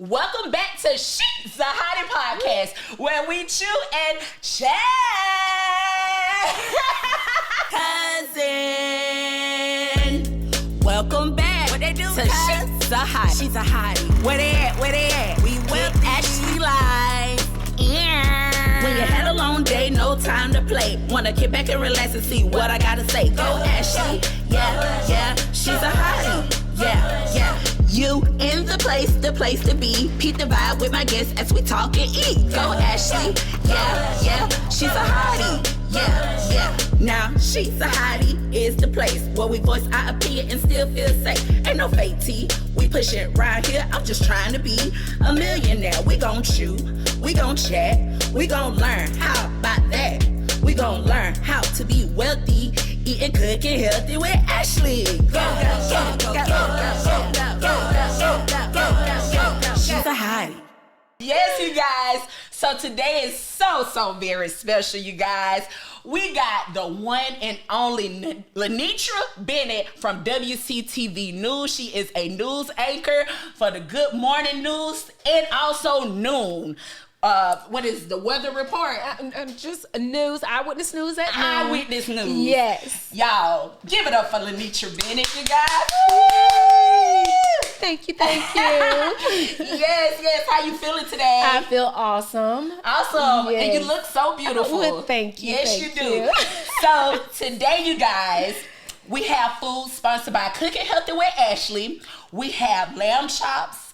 Welcome back to She's the Hottie podcast, where we chew and chat. Cousin, welcome back. What they do? To She's the Hottie. She's a Hottie. Where they at? Where they at? We actually live. Yeah. When you had a long day, no time to play. Wanna kick back and relax and see what I gotta say. Go Ashley. Yeah. She's a Hottie. Yeah. You in the place to be. Peep the vibe with my guests as we talk and eat. Go Ashley, yeah. She's a hottie, yeah. Now she's a hottie is the place where we voice our opinion and still feel safe. Ain't no fake tea, we push it right here. I'm just trying to be a millionaire. We gon' chew, we gon' chat, we gon' learn how about that. We gon' learn how to be wealthy, eating, cooking healthy with Ashley. Go. She's a hottie. Yes, you guys. So today is so very special, you guys. We got the one and only Lanetra Bennett from WCTV News. She is a news anchor for the Good Morning News and also Noon. What is the weather report? Just news, eyewitness news at noon. Eyewitness news. Yes. Y'all, give it up for Lanetra Bennett, you guys. Thank you. Yes. How you feeling today? I feel awesome. Awesome. Yes. And you look so beautiful. Well, thank you. Yes, thank you do. So today, you guys, we have food sponsored by Cooking Healthy with Ashley. We have lamb chops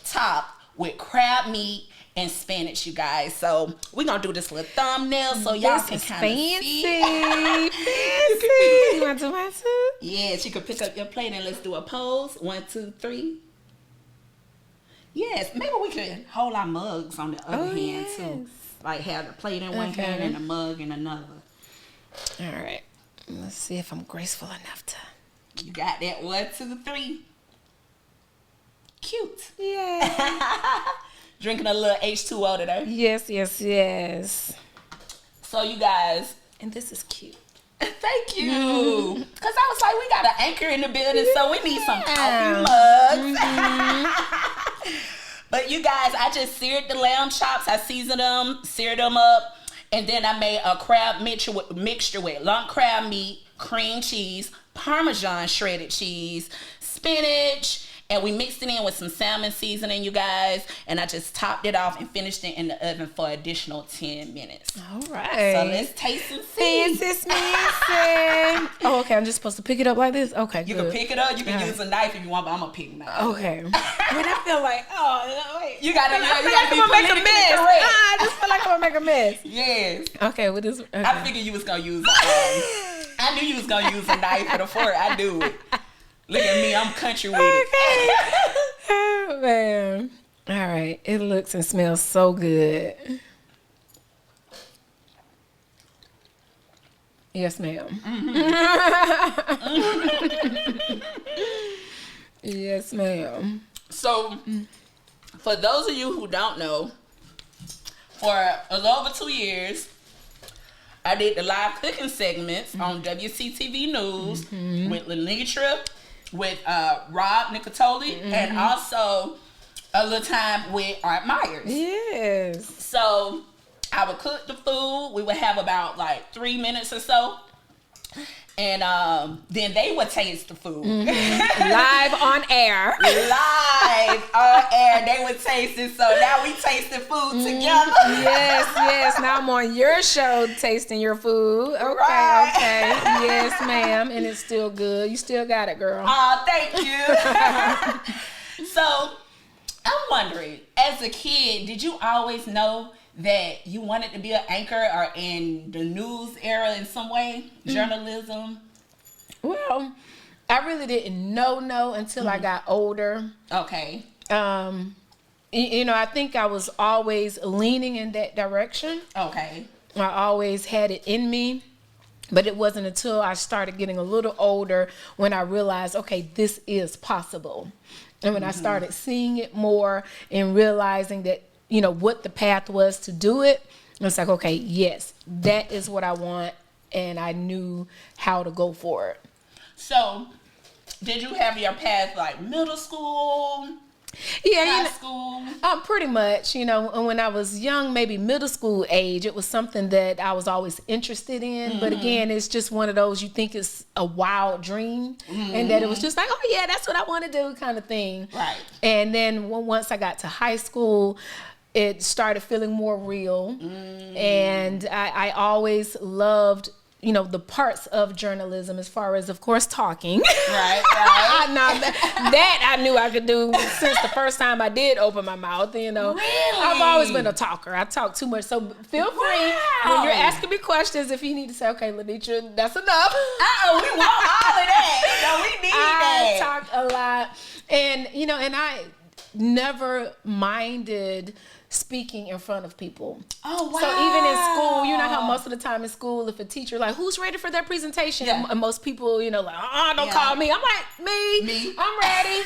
topped with crab meat and spinach, you guys. So we're gonna do this little thumbnail so y'all can kind of see. Fancy. You want to do mine too? Yes, you can pick up your plate and let's do a pose. 1, 2, 3. Yes, maybe we could hold our mugs on the other hand too. Like have the plate in one hand and the mug in another. All right. Let's see if I'm graceful enough to. You got that? 1, 2, 3. Cute. Yeah. Drinking a little H2O today. Yes. So you guys, And this is cute. thank you. Because I was like, we got an anchor in the building, so we need some coffee mugs. But you guys, I just seared the lamb chops. I seasoned them, seared them up, and then I made a crab mixture with lump crab meat, cream cheese, Parmesan shredded cheese, spinach, and we mixed it in with some salmon seasoning, you guys. And I just topped it off and finished it in the oven for an additional 10 minutes. All right. So let's taste and see. Fancy. Oh, okay. I'm just supposed to pick it up like this? Okay, You good. can pick it up. You can use a knife if you want, but I'm going to pick a knife. Okay. But I feel like, wait. You got to I feel like I'm going to make a mess. correct. I just feel like I'm going to make a mess. Yes. Okay, with this. Okay. I figured you was going to use I knew you was going to use a knife and a fork. I knew it. Look at me. I'm country with it. Oh, man. All right. It looks and smells so good. Yes, ma'am. Yes, ma'am. So, for those of you who don't know, for a little over 2 years, I did the live cooking segments on WCTV News with Lanetra, with Rob Nicotoli, and also a little time with Art Myers. Yes. So I would cook the food. We would have about like 3 minutes or so. And then they would taste the food. Live on air. Live on air. They would taste it. So now we tasting food together. Yes. Now I'm on your show tasting your food. Okay, Right. okay. Yes, ma'am. And it's still good. You still got it, girl. Oh, thank you. So I'm wondering, as a kid, did you always know that you wanted to be an anchor or in the news era in some way? Journalism? Well, I really didn't know until I got older. Okay. I think I was always leaning in that direction. Okay. I always had it in me. But it wasn't until I started getting a little older when I realized, okay, this is possible. And when I started seeing it more and realizing that, what the path was to do it, it's like, okay, yes, that is what I want. And I knew how to go for it. So, did you have your path like middle school? Yeah, high school? Pretty much. When I was young, maybe middle school age, it was something that I was always interested in. But again, it's just one of those, you think it's a wild dream, and that it was just like, oh yeah, that's what I want to do kind of thing. Right. And then once I got to high school, it started feeling more real. And I always loved the parts of journalism as far as, of course, talking. Right. Now, that I knew I could do since the first time I did open my mouth, Really? I've always been a talker. I talk too much. So feel free when you're asking me questions, if you need to say, okay, Lanetra, that's enough. We want all of that. No, we need that. I talk a lot. And, and I never minded speaking in front of people. Oh, wow. So even in school, you know how most of the time in school, if a teacher like, who's ready for their presentation? Yeah. And most people, don't call me. I'm like, me. I'm ready.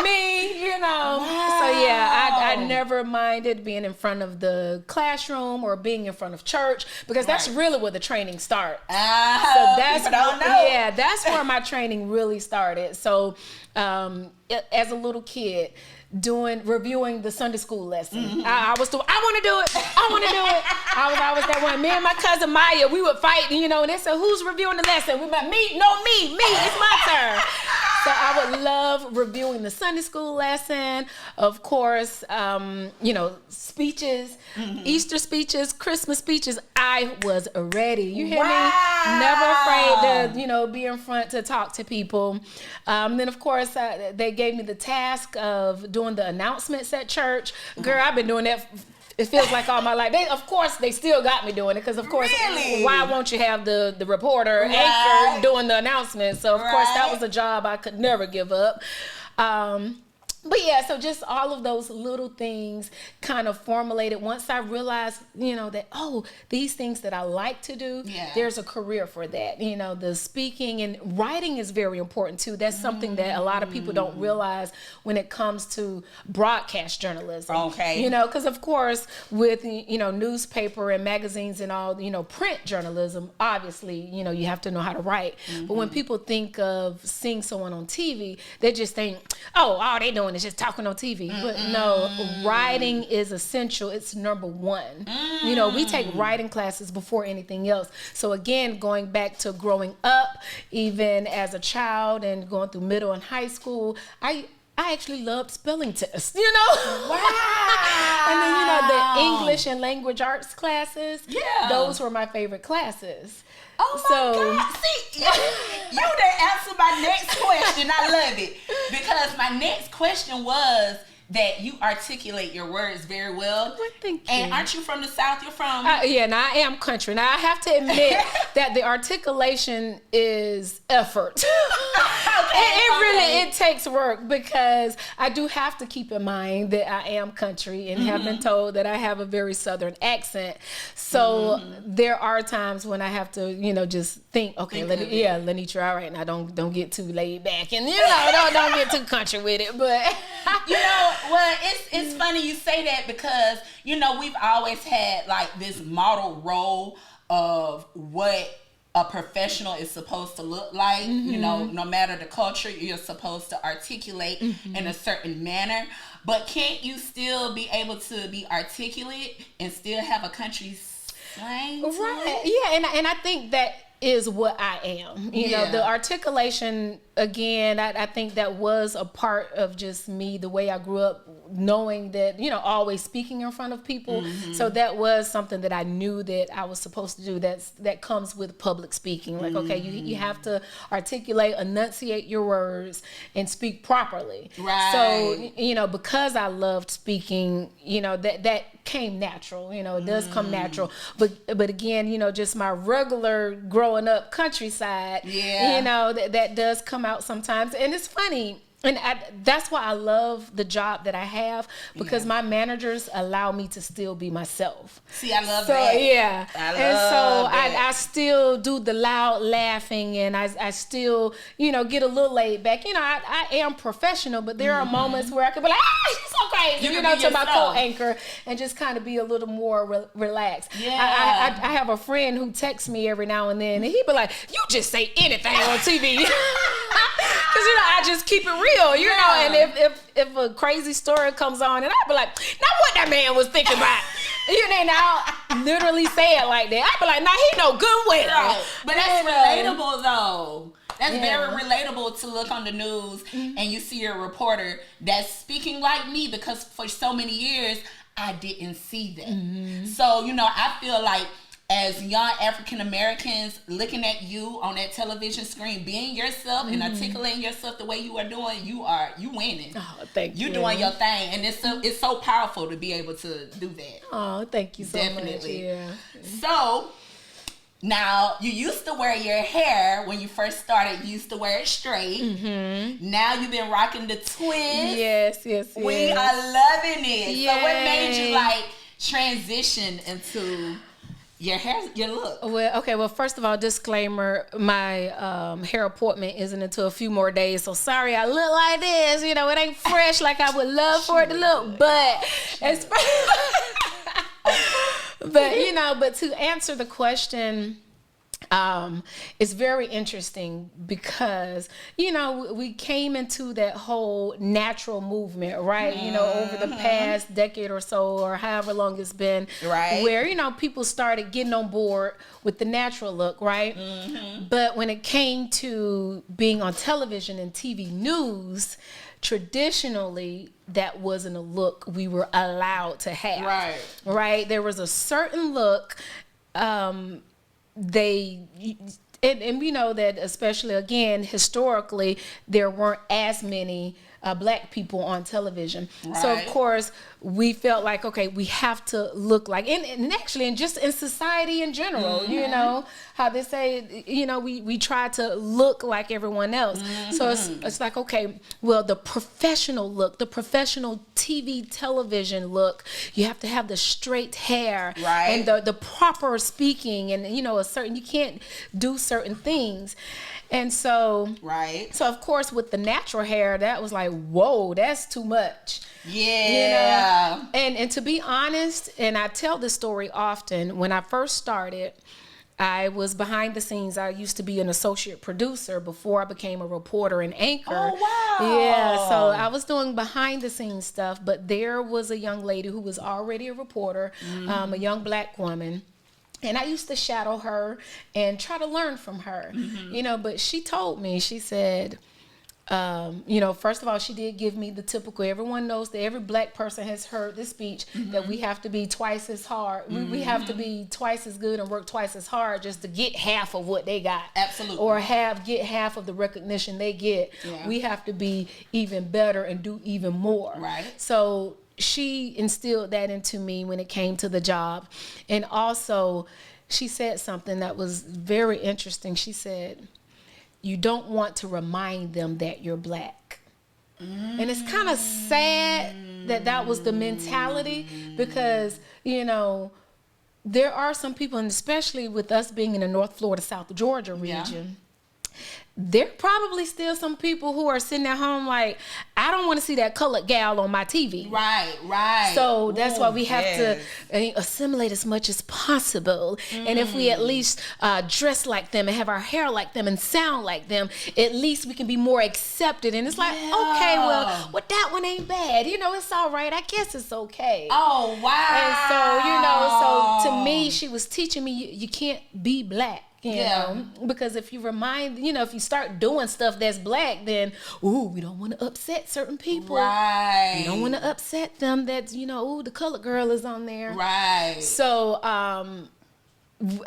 Me. Wow. So yeah, I never minded being in front of the classroom or being in front of church, because that's really where the training starts. So that's that's where my training really started. So as a little kid, reviewing the Sunday school lesson. I want to do it. I was that one. Me and my cousin Maya, we would fight, and they said, who's reviewing the lesson? We like, me, it's my turn. So I would love reviewing the Sunday school lesson. Of course, speeches, Easter speeches, Christmas speeches. I was ready. You hear me? Never afraid to, be in front to talk to people. Then, of course, they gave me the task of doing the announcements at church. Girl, I've been doing that. It feels like all my life. They still got me doing it, because of course, why won't you have the reporter anchor doing the announcements? So of course, that was a job I could never give up. But yeah, so just all of those little things kind of formulated once I realized, that, these things that I like to do, there's a career for that. The speaking and writing is very important too. That's something that a lot of people don't realize when it comes to broadcast journalism. Okay. Because of course, with, newspaper and magazines and all, print journalism, obviously, you have to know how to write. But when people think of seeing someone on TV, they just think, all they doing is just talking on TV. But no, writing is essential. It's number one. We take writing classes before anything else. So again, going back to growing up, even as a child and going through middle and high school, I actually loved spelling tests, Wow. And then, the English and language arts classes, those were my favorite classes. Oh my God. See, you done answered my next question. I love it. Because my next question was that you articulate your words very well. Well, thank you. And aren't you from the South? You're from... Yeah, now I am country. Now I have to admit that the articulation is effort. It takes work, because I do have to keep in mind that I am country and have been told that I have a very Southern accent. So there are times when I have to, just think, okay, Lanetra, all right, now don't get too laid back and, don't get too country with it. But, well, it's funny you say that, because, we've always had like this model role of what a professional is supposed to look like. No matter the culture, you're supposed to articulate in a certain manner. But can't you still be able to be articulate and still have a country slang? Right. Yeah, and I think that is what I am. The articulation, again, I think that was a part of just me, the way I grew up, knowing that, always speaking in front of people. So that was something that I knew that I was supposed to do. That comes with public speaking. Like, okay, you have to articulate, enunciate your words, and speak properly. Right. So, because I loved speaking, that came natural. It does come natural. But again, just my regular growing up countryside, that does come out sometimes. And it's funny. And that's why I love the job that I have, because my managers allow me to still be myself. See, I love that. Yeah. I still do the loud laughing, and I still, get a little laid back. I am professional, but there are moments where I could be like, she's so crazy, to my co-anchor, and just kind of be a little more relaxed. Yeah. I have a friend who texts me every now and then, and he be like, you just say anything on TV. I just keep it real, you know. And if a crazy story comes on, and I'd be like, now what that man was thinking about, you know, and I'll literally say it like that. I'd be like, nah, he know good well. Right. But that's relatable though. That's very relatable to look on the news and you see a reporter that's speaking like me, because for so many years I didn't see that. So, you know, I feel like as young African Americans looking at you on that television screen, being yourself and articulating yourself the way you are doing, you winning. Oh, thank you. You're doing your thing, and it's so powerful to be able to do that. Oh, thank you so much. Yeah. So now, you used to wear your hair when you first started. You used to wear it straight. Now you've been rocking the twist. Yes. We are loving it. Yay. So what made you like transition into your hair, your look? Well, first of all, disclaimer, my hair appointment isn't until a few more days. So sorry I look like this. You know, it ain't fresh like I would love for it to look. But but to answer the question, it's very interesting because, you know, we came into that whole natural movement, right? You know, over the past decade or so, or however long it's been, right? Where, you know, people started getting on board with the natural look, right? But when it came to being on television and TV news, traditionally, that wasn't a look we were allowed to have. Right? There was a certain look, and you know that, especially again historically, there weren't as many black people on television. So of course we felt like, okay, we have to look like, and actually, and just in society in general, you know, how they say, you know, we try to look like everyone else. So it's like, okay, well, the professional look, the professional TV television look, you have to have the straight hair, and the proper speaking, and, you know, you can't do certain things. And so, so of course, with the natural hair, that was like, whoa, that's too much. Yeah. You know? And to be honest, and I tell this story often, when I first started, I was behind the scenes. I used to be an associate producer before I became a reporter and anchor. Oh, wow. Yeah, so I was doing behind the scenes stuff, but there was a young lady who was already a reporter, a young black woman. And I used to shadow her and try to learn from her, you know, but she told me, she said, you know, first of all, she did give me the typical, everyone knows that every black person has heard this speech, that we have to be twice as hard. We have to be twice as good and work twice as hard just to get half of what they got. Absolutely. Or get half of the recognition they get. Yeah. We have to be even better and do even more. Right. So she instilled that into me when it came to the job. And also, she said something that was very interesting. She said, you don't want to remind them that you're black. And it's kind of sad that was the mentality, because, you know, there are some people, and especially with us being in the North Florida, South Georgia region, there probably still some people who are sitting at home like, I don't want to see that colored gal on my TV. Right. So that's why we have to assimilate as much as possible. And if we at least dress like them and have our hair like them and sound like them, at least we can be more accepted. And it's like, okay, well, that one ain't bad. You know, it's all right. I guess it's okay. Oh, wow. And so, you know, so to me, she was teaching me you can't be black. You know, because if you if you start doing stuff that's black, then, we don't want to upset certain people. Right. We don't want to upset them that, you know, the colored girl is on there. Right. So,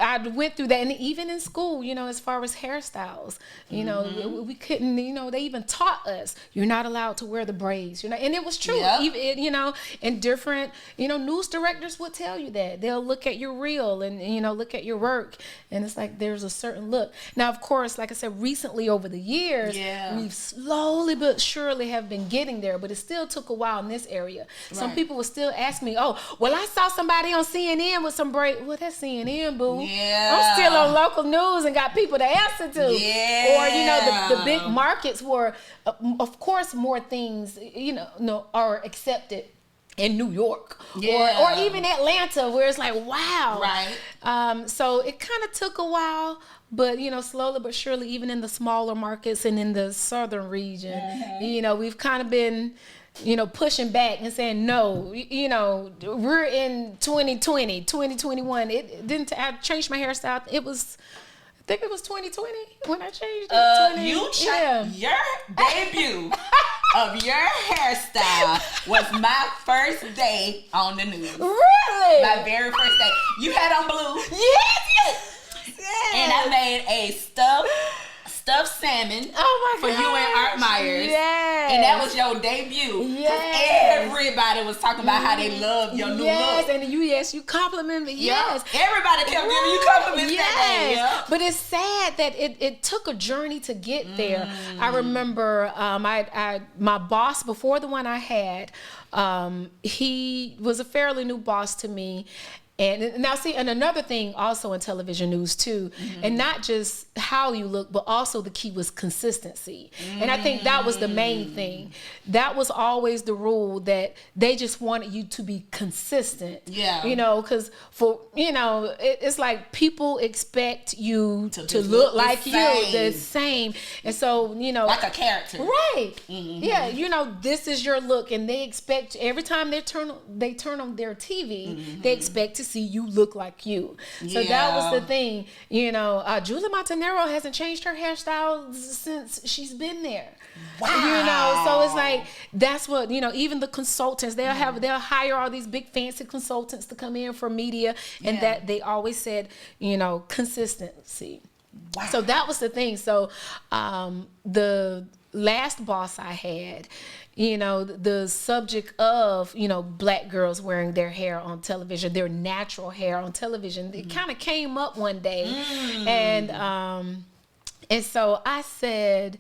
I went through that, and even in school, you know, as far as hairstyles, you know, we couldn't, you know, they even taught us, you're not allowed to wear the braids, you know, and it was true. Even, you know, and different, you know, news directors will tell you that. They'll look at your reel and, you know, look at your work, and it's like there's a certain look. Now, of course, like I said, recently over the years, we've slowly but surely have been getting there, but it still took a while in this area. Some people will still ask me, I saw somebody on CNN with some braids. Well, that's CNN, boo. Yeah. I'm still on local news and got people to answer to. Yeah. Or, you know, the big markets where, of course, more things, you know, are accepted in New York or even Atlanta, where it's like, wow. Right. So it kind of took a while, but, you know, slowly but surely, even in the smaller markets and in the southern region, you know, we've kind of been, you know, pushing back and saying, no, you know, we're in 2020, 2021. It didn't, I changed my hairstyle. I think it was 2020 when I changed it. You changed your debut of your hairstyle was my first day on the news. Really? My very first day. You had on blue. Yes. And I made a stuffed salmon for you and Art Myers. Yes. And that was your debut. Yes. Everybody was talking about how they loved your new look. And you complimented me. Yes. Everybody kept giving you compliments that day. Yep. But it's sad that it took a journey to get there. I remember my boss before the one I had, he was a fairly new boss to me. And now see, and another thing also in television news too, and not just how you look, but also the key was consistency. And I think that was the main thing. That was always the rule, that they just wanted you to be consistent. Yeah. You know, because for, you know, it's like people expect you to look like you, the same. And so, you know. Like a character. Right. Yeah, you know, this is your look, and they expect every time they turn on their TV, they expect to see you look like you. So that was the thing. You know, Julie Montanaro hasn't changed her hairstyle since she's been there. Wow. You know, so it's like, that's what, you know, even the consultants, they'll hire all these big fancy consultants to come in for media, and that they always said, you know, consistency. Wow. So that was the thing. So the last boss I had, you know, the subject of, you know, black girls wearing their hair on television, their natural hair on television, it kind of came up one day. And so I said,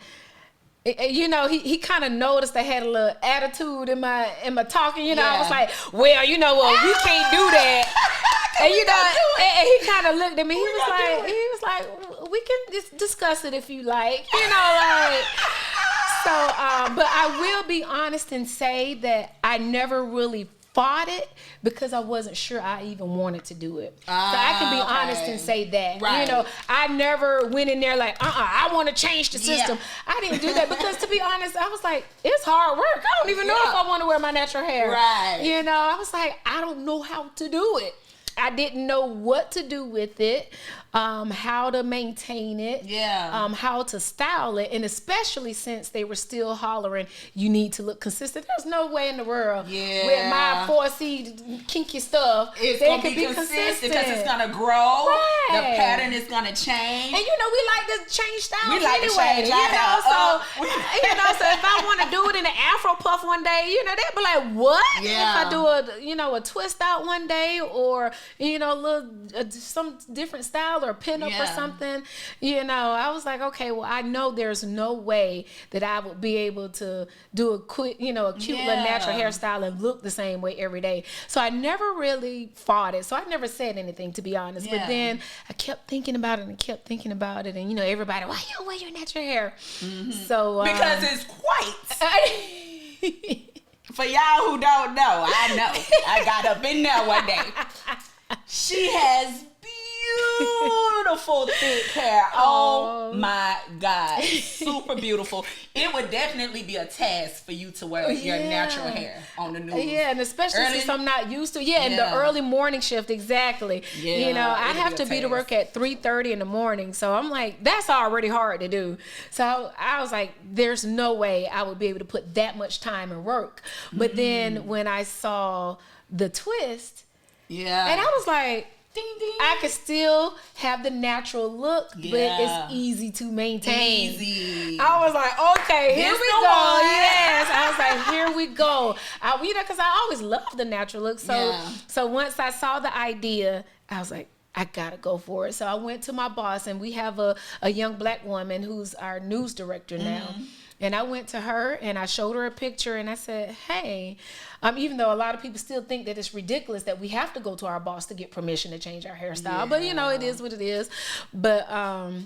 you know, he kind of noticed I had a little attitude in my talking, you know. I was like, well, you know what, we can't do that. And you know, and he kind of looked at me. He was like, we can discuss it if you like, you know, like. So, but I will be honest and say that I never really fought it because I wasn't sure I even wanted to do it. So I can be honest and say that. Right. You know, I never went in there like, I want to change the system. I didn't do that because, to be honest, I was like, it's hard work. I don't even know if I want to wear my natural hair. Right. You know, I was like, I don't know how to do it. I didn't know what to do with it, how to maintain it, how to style it, and especially since they were still hollering, you need to look consistent. There's no way in the world with my 4C kinky stuff it's going to be consistent because it's going to grow. Right. The pattern is going to change. And you know, we like to change styles we like anyway. To change our hair. So if I want to do it in an Afro puff one day, you know, they'd be like, what? Yeah. If I do a twist out one day, or you know, a little some different style or pin up or something, you know, I was like, okay, well, I know there's no way that I would be able to do a quick, you know, a cute little natural hairstyle and look the same way every day. So I never really fought it. So I never said anything, to be honest. But then I kept thinking about it and you know, everybody, why you don't wear your natural hair? So because it's white. For y'all who don't know, I know. I got up in there one day. She has beautiful thick hair. Oh my God. Super beautiful. It would definitely be a task for you to wear your natural hair on the news. Yeah, and especially since I'm not used to in the early morning shift, exactly. You know, I have to be to work at 3:30 in the morning. So I'm like, that's already hard to do. So I was like, there's no way I would be able to put that much time and work. But then when I saw the twist, and I was like, ding, ding. I could still have the natural look, but it's easy to maintain. Easy. I was like, okay, here we go. Yes. I was like, here we go. You know, because I always loved the natural look. So once I saw the idea, I was like, I gotta go for it. So I went to my boss, and we have a young black woman who's our news director now. And I went to her and I showed her a picture and I said, hey, even though a lot of people still think that it's ridiculous that we have to go to our boss to get permission to change our hairstyle. But, you know, it is what it is. But I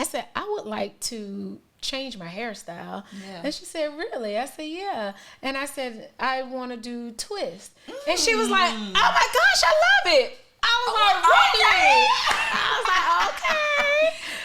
said, I would like to change my hairstyle. Yeah. And she said, really? I said, yeah. And I said, I want to do twist. And she was like, oh my gosh, I love it. I was like, really? I was like, okay.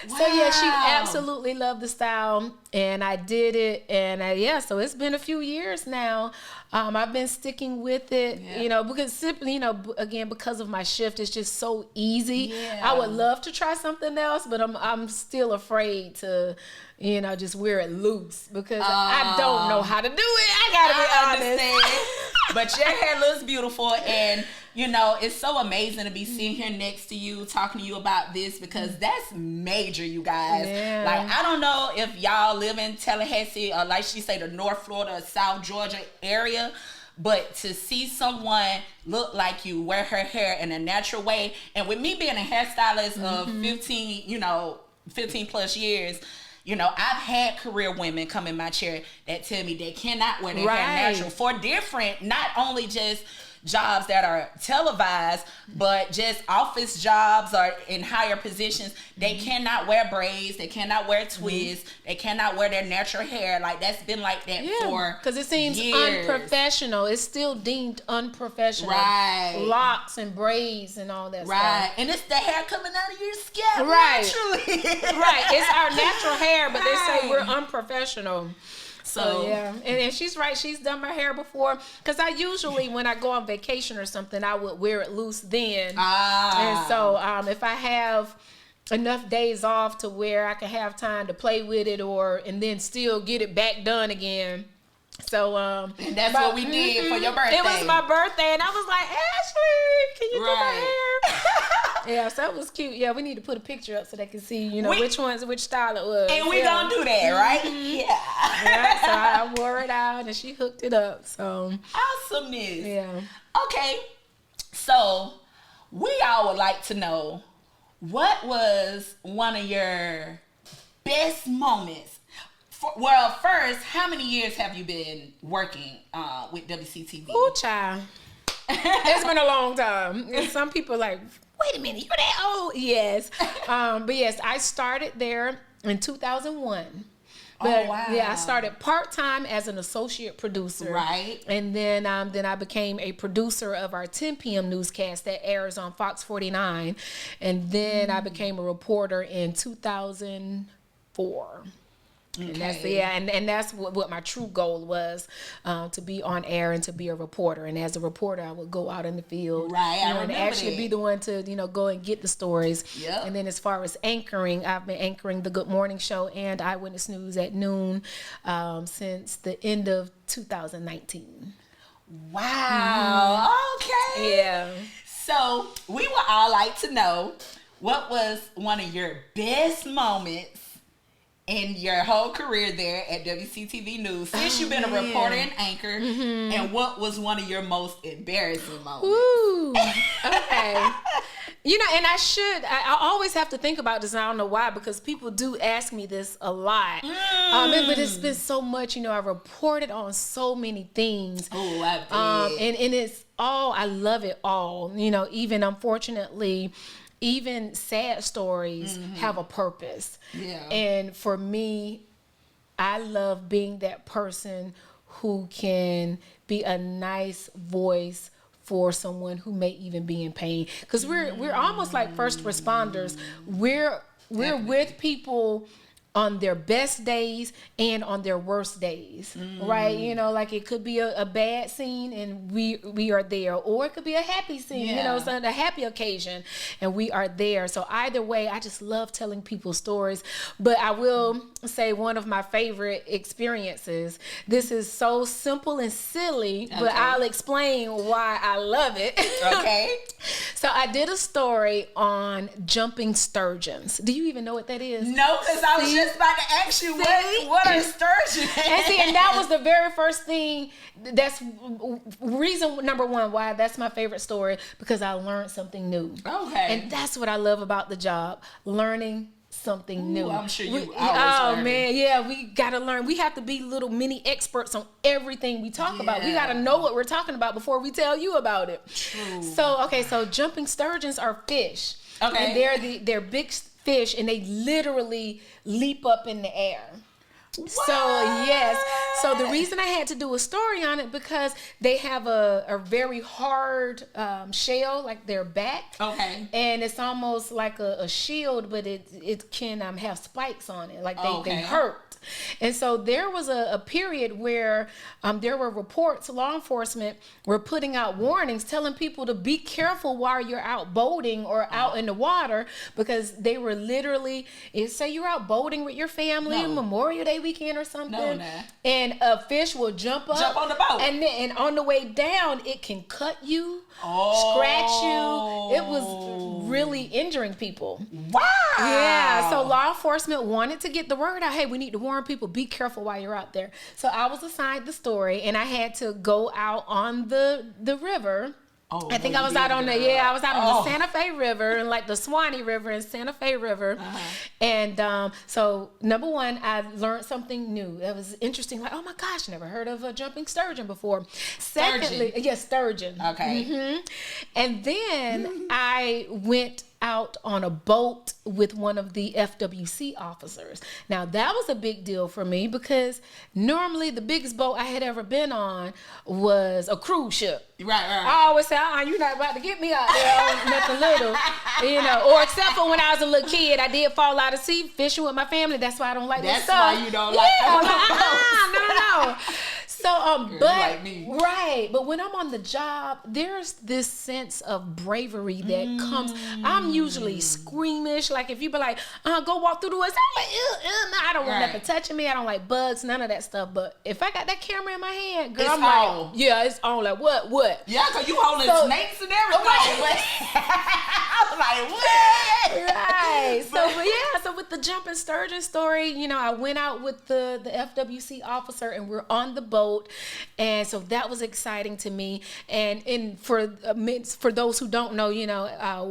Wow. So yeah, she absolutely loved the style, and I did it, and so it's been a few years now. I've been sticking with it, because simply, again, because of my shift, it's just so easy. Yeah. I would love to try something else, but I'm still afraid to, just wear it loose because I don't know how to do it. I gotta be honest. But your hair looks beautiful, and it's so amazing to be sitting here next to you, talking to you about this, because that's major, you guys. Yeah. Like, I don't know if y'all live in Tallahassee or, like she say, the North Florida or South Georgia area, but to see someone look like you, wear her hair in a natural way, and with me being a hairstylist of 15 plus years, I've had career women come in my chair that tell me they cannot wear their hair natural for different, not only just jobs that are televised, but just office jobs or in higher positions. They cannot wear braids, they cannot wear twists, they cannot wear their natural hair. Like, that's been like that for because it seems years. Unprofessional. It's still deemed unprofessional. Right. Locks and braids and all that Right. stuff. And it's the hair coming out of your scalp Right. naturally. Right. It's our natural hair, but they say we're unprofessional. So yeah, and she's right. She's done my hair before, because I usually, when I go on vacation or something, I would wear it loose then. And so if I have enough days off to where I can have time to play with it, and then still get it back done again. So and that's what we did for your birthday. It was my birthday, and I was like, Ashley, can you do my hair? Yeah, so it was cute. Yeah, we need to put a picture up so they can see, which style it was. And we gonna do that, right? Yeah. So I wore it out, and she hooked it up. So awesomeness. yeah. Okay, so we all would like to know, what was one of your best moments? Well, first, how many years have you been working with WCTV? Ooh, child. It's been a long time. And some people are like, wait a minute, you're that old? Yes. But yes, I started there in 2001. But, wow. Yeah, I started part-time as an associate producer. Right. And then I became a producer of our 10 p.m. newscast that airs on Fox 49. And then I became a reporter in 2004. Okay. And that's what my true goal was, to be on air and to be a reporter. And as a reporter, I would go out in the field, and actually be the one to go and get the stories. Yep. And then as far as anchoring, I've been anchoring the Good Morning Show and Eyewitness News at noon since the end of 2019. Wow. Okay. Yeah. So we would all like to know, what was one of your best moments in your whole career there at WCTV News, since you've been a reporter and anchor, and what was one of your most embarrassing moments? Ooh, okay. And I always have to think about this, and I don't know why, because people do ask me this a lot. But it's been so much, I reported on so many things. Oh, I did. And it's all, I love it all. Even unfortunately, even sad stories have a purpose. Yeah. And for me, I love being that person who can be a nice voice for someone who may even be in pain. Because we're almost like first responders. We're with people on their best days and on their worst days, right? Like it could be a bad scene and we are there, or it could be a happy scene, so a happy occasion and we are there. So either way, I just love telling people stories. But I will say one of my favorite experiences, this is so simple and silly, but I'll explain why I love it. Okay. So I did a story on jumping sturgeons. Do you even know what that is? No, because I was just about to ask you, what are sturgeons? And that was the very first thing. That's reason number one why that's my favorite story, because I learned something new. Okay. And that's what I love about the job, learning something new. I'm sure you always learning. Man, yeah, we gotta learn. We have to be little mini experts on everything we talk about. We gotta know what we're talking about before we tell you about it. True. So jumping sturgeons are fish. Okay. And they're big fish, and they literally leap up in the air. So yes, so the reason I had to do a story on it because they have a very hard shell, like their back. Okay. And it's almost like a shield, but it can have spikes on it, like they hurt. And so there was a period where there were reports, law enforcement were putting out warnings telling people to be careful while you're out boating or out in the water, because they were literally, say you're out boating with your family, Memorial Day weekend or something, and a fish will jump on the boat. And on the way down, it can cut you, scratch you. It was really injuring people. Wow. Yeah, so law enforcement wanted to get the word out. Hey, we need to warn people, be careful while you're out there. So I was assigned the story, and I had to go out on the river. I think I was out on the Santa Fe River and like the Swanee River and Santa Fe River. And so number one, I learned something new. That was interesting. Like, oh my gosh, never heard of a jumping sturgeon before. Secondly, sturgeon. Okay. And then I went out on a boat with one of the FWC officers. Now that was a big deal for me because normally the biggest boat I had ever been on was a cruise ship. Right. I always say, you're not about to get me out there on nothing little, or except for when I was a little kid, I did fall out of sea fishing with my family. That's why I don't like this stuff. That's why you don't like no. So, but like me. Right, but when I'm on the job, there's this sense of bravery that comes. I'm usually squeamish. Like if you be like, go walk through the woods, I'm like, no, I don't want nothing touching me. I don't like bugs, none of that stuff. But if I got that camera in my hand, girl, I'm like, it's on. Like what? Yeah, so you holding snakes and everything. I was like, what? Right. So with the jumping sturgeon story, I went out with the FWC officer and we're on the boat. And so that was exciting to me. And for those who don't know,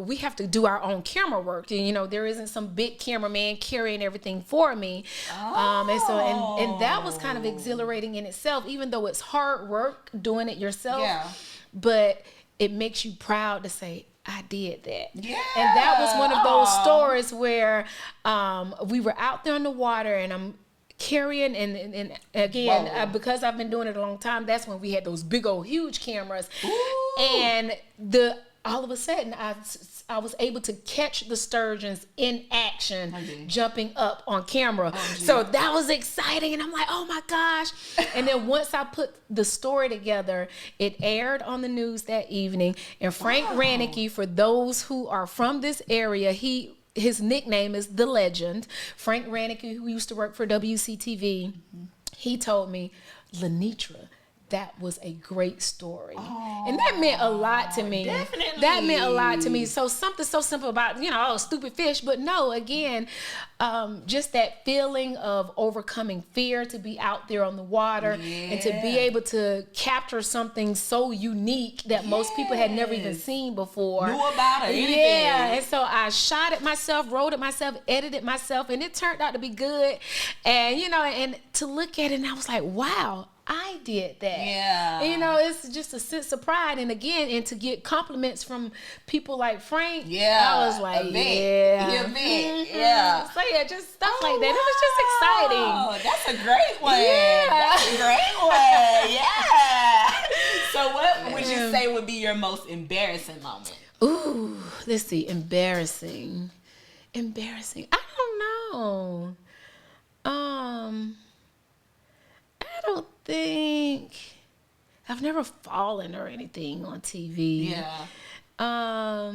we have to do our own camera work. There isn't some big cameraman carrying everything for me. And that was kind of exhilarating in itself, even though it's hard work doing it yourself. Yeah. But it makes you proud to say, I did that. Yeah. And that was one of those stories where we were out there in the water and I'm carrying and again because I've been doing it a long time, that's when we had those big old huge cameras. Ooh. And all of a sudden I was able to catch the sturgeons in action jumping up on camera. So that was exciting and I'm like, oh my gosh. And then once I put the story together, it aired on the news that evening, and Frank Rannicky, for those who are from this area, his nickname is The Legend. Frank Rannicky, who used to work for WCTV, he told me, Lanetra, that was a great story. And that meant a lot to me. Definitely. That meant a lot to me. So something so simple about, stupid fish. But no, again, just that feeling of overcoming fear, to be out there on the water and to be able to capture something so unique that most people had never even seen before. Knew about it. Anything. Yeah, and so I shot it myself, wrote it myself, edited myself, and it turned out to be good. And, and to look at it, and I was like, wow, I did that. Yeah. It's just a sense of pride. And again, and to get compliments from people like Frank, I was like, Yeah. So just stuff like that. It was just exciting. Oh, that's a great one. Yeah. That's a great one. Yeah. So what would you say would be your most embarrassing moment? Ooh, let's see. Embarrassing. I don't know. I don't think I've never fallen or anything on TV. Yeah. I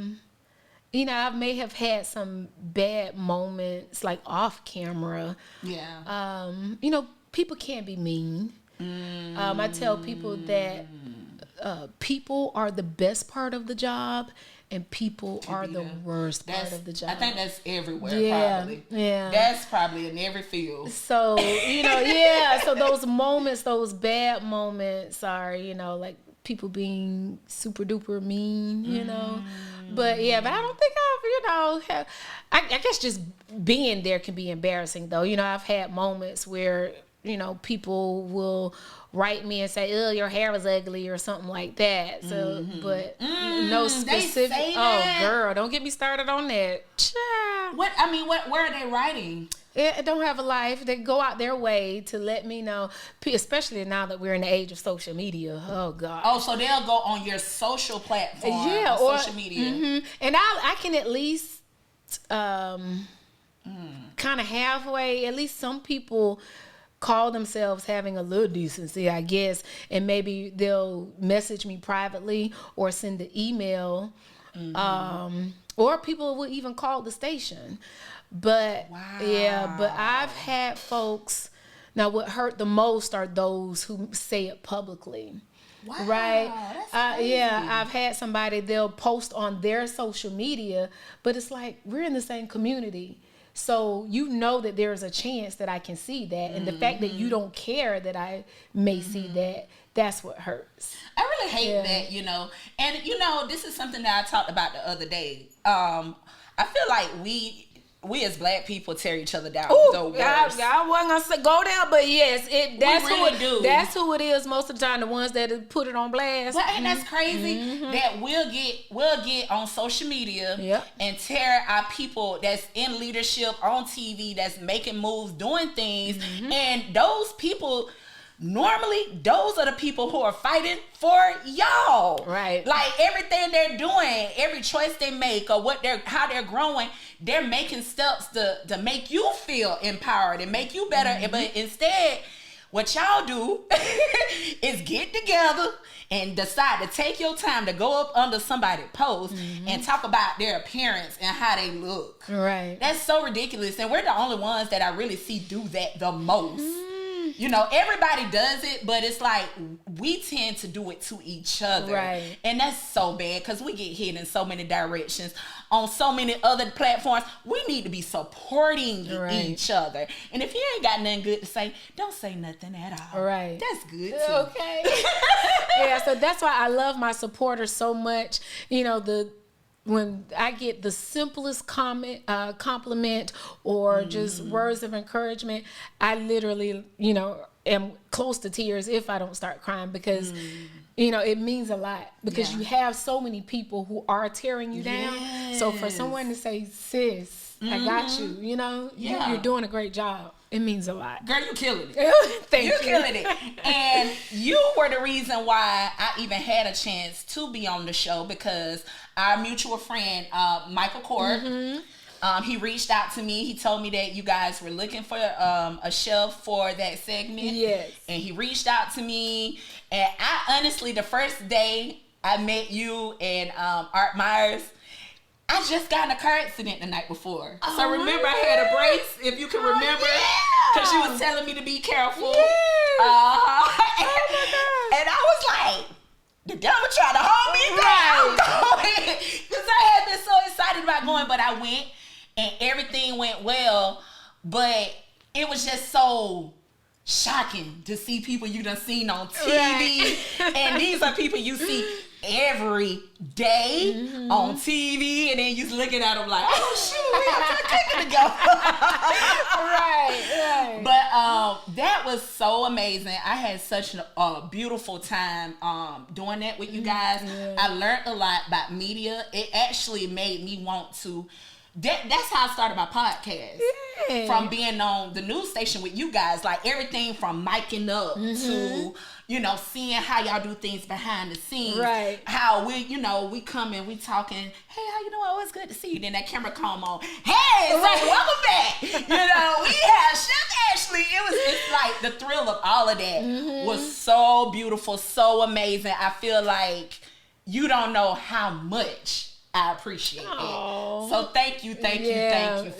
may have had some bad moments like off camera. Yeah. People can be mean. I tell people that people are the best part of the job and people are the worst part of the job. I think that's everywhere, probably. Yeah. That's probably in every field. So, so those moments, those bad moments are, like people being super duper mean, But I don't think I guess just being there can be embarrassing though. I've had moments where, people will write me and say, "Oh, your hair was ugly" or something like that. So, but no specific. They say that? Oh, girl, don't get me started on that. Where are they writing? don't have a life. They go out their way to let me know, especially now that we're in the age of social media. Oh God. Oh, so they'll go on your social platform, or social media. Mm-hmm. And I can at least kind of halfway, at least some people call themselves having a little decency, I guess, and maybe they'll message me privately or send an email, or people will even call the station. But but I've had folks. Now, what hurt the most are those who say it publicly. Wow, right? That's crazy. I've had somebody, they'll post on their social media, but it's like, we're in the same community. So you know that there's a chance that I can see that. And the fact that you don't care that I may see that, that's what hurts. I really hate that, you know. And, you know, this is something that I talked about the other day. I feel like we as black people tear each other down the worst. I wasn't gonna say go there, but yes, that's who it is most of the time. The ones that put it on blast. But ain't that's crazy that we'll get on social media and tear our people that's in leadership on TV, that's making moves, doing things, and those people. Normally, those are the people who are fighting for y'all. Right. Like everything they're doing, every choice they make, or how they're growing, they're making steps to make you feel empowered and make you better. But instead, what y'all do is get together and decide to take your time to go up under somebody's post and talk about their appearance and how they look. Right. That's so ridiculous. And we're the only ones that I really see do that the most. You know, everybody does it, but it's like we tend to do it to each other. Right. And that's so bad because we get hit in so many directions on so many other platforms. We need to be supporting each other. And if you ain't got nothing good to say, don't say nothing at all. Right. That's good too. Okay. Yeah, so that's why I love my supporters so much. You know, when I get the simplest compliment or just words of encouragement, I literally, you know, am close to tears if I don't start crying because, you know, it means a lot because you have so many people who are tearing you down. So for someone to say, sis, I got you, you know, you're doing a great job. It means a lot. Girl, you killing it. Thank you. You're killing it. And you were the reason why I even had a chance to be on the show because our mutual friend, Michael Court, he reached out to me. He told me that you guys were looking for a chef for that segment. Yes. And he reached out to me. And I honestly, the first day I met you and Art Myers, I just got in a car accident the night before. Oh, so remember I had a brace, if you can remember. Because she was telling me to be careful. Yes. Oh my God. And I was like, the devil tried to hold me down. Because I had been so excited about going, but I went and everything went well. But it was just so shocking to see people you done seen on TV. And these are people you see every day on TV, and then you looking at them like, oh shoot, we have to take it to go. Right. But that was so amazing. I had such a beautiful time doing that with you guys. I learned a lot about media. It actually made me want to. That's how I started my podcast. Yeah. From being on the news station with you guys, like everything from micing up to, you know, seeing how y'all do things behind the scenes. Right. How we come and we talking, hey, how you doing? Oh, it's good to see you. Then that camera come on. Hey, so welcome back. You know, we have Chef Ashley. It's like the thrill of all of that was so beautiful, so amazing. I feel like you don't know how much I appreciate it. So thank you for that.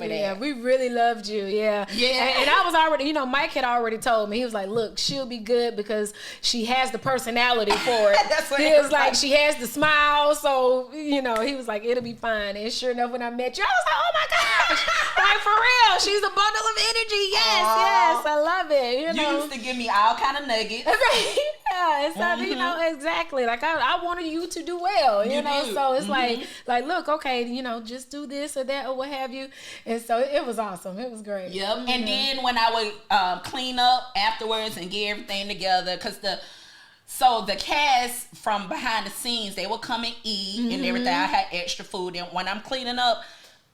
Yeah, we really loved you. Yeah. And I was already, you know, Mike had already told me, he was like, look, she'll be good because she has the personality for it. That's what he was like, she has the smile. So, you know, he was like, it'll be fine. And sure enough, when I met you, I was like, oh my gosh, like for real, she's a bundle of energy. Yes, I love it. You used to give me all kind of nuggets. Right. Yeah, so, you know, exactly. Like I wanted you to do well, you know, so it's like, look, okay, you know, just do this or that or what have you. And so it was awesome. It was great. Yep. And then when I would clean up afterwards and get everything together, because the cast from behind the scenes, they would come and eat and everything. I had extra food. And when I'm cleaning up,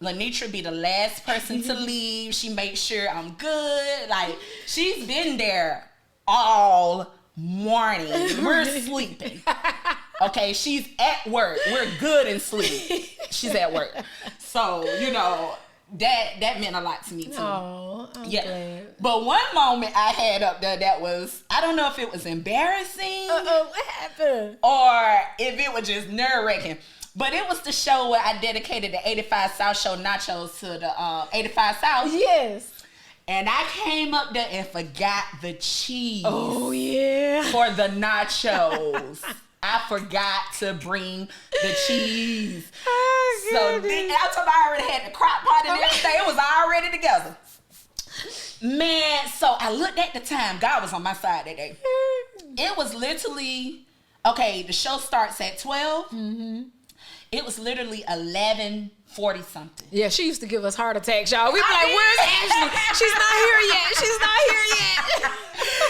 Lanetra be the last person to leave. She makes sure I'm good. Like, she's been there all morning. We're sleeping. Okay, she's at work. We're good and sleep. She's at work. So, you know, that meant a lot to me too. Oh, I'm glad. But one moment I had up there that was, I don't know if it was embarrassing. What happened? Or if it was just nerve-wracking. But it was the show where I dedicated the 85 South Show nachos to the 85 South. Yes. And I came up there and forgot the cheese. Oh, yeah. For the nachos. I forgot to bring the cheese. Oh, so I already had the crock pot and everything. It was already together. Man, so I looked at the time. God was on my side that day. It was literally, okay, the show starts at 12. Mm-hmm. It was literally 11:40 something. Yeah, she used to give us heart attacks, y'all. We be like, where's Ashley? She's not here yet. She's not here yet.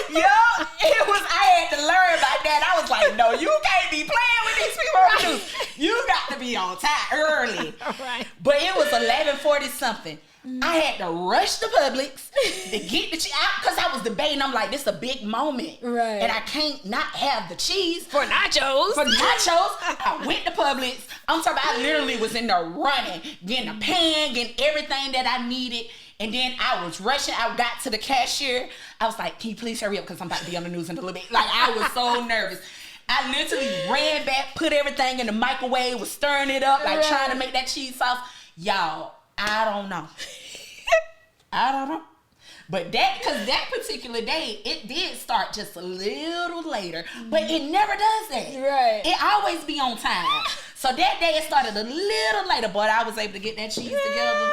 Yo, I had to learn about that. I was like, no, you can't be playing with these people. You got to be on time early. Right. But it was 11:40 something. I had to rush to Publix to get the cheese out because I was debating. I'm like, this is a big moment. Right. And I can't not have the cheese. For nachos. I went to Publix. I'm talking about I literally was in there running, getting a pan, getting everything that I needed. And then I was rushing. I got to the cashier. I was like, can you please hurry up because I'm about to be on the news in a little bit. Like, I was so nervous. I literally ran back, put everything in the microwave, was stirring it up, like trying to make that cheese sauce. Y'all, I don't know. But that particular day, it did start just a little later. But it never does that. Right. It always be on time. So that day it started a little later, but I was able to get that cheese together.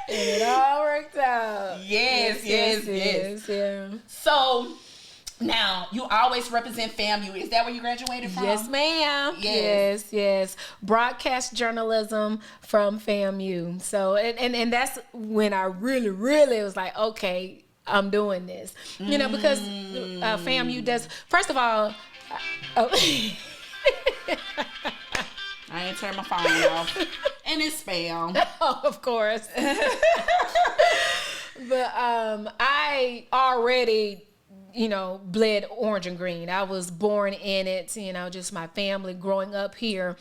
And it all worked out. Yes. Yeah. So now, you always represent FAMU. Is that where you graduated from? Yes, ma'am. Yes. Broadcast journalism from FAMU. So, and that's when I really was like, okay, I'm doing this. You know, because FAMU does, first of all, I ain't turned my phone off. And it's spam. Oh, of course. But I already, bled orange and green. I was born in it, just my family growing up here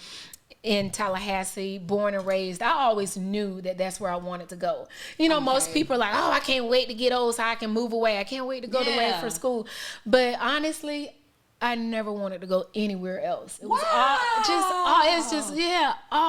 in Tallahassee, born and raised. I always knew that that's where I wanted to go. Most people are like, oh, I can't wait to get old so I can move away. I can't wait to go away for school. But honestly, I never wanted to go anywhere else. It was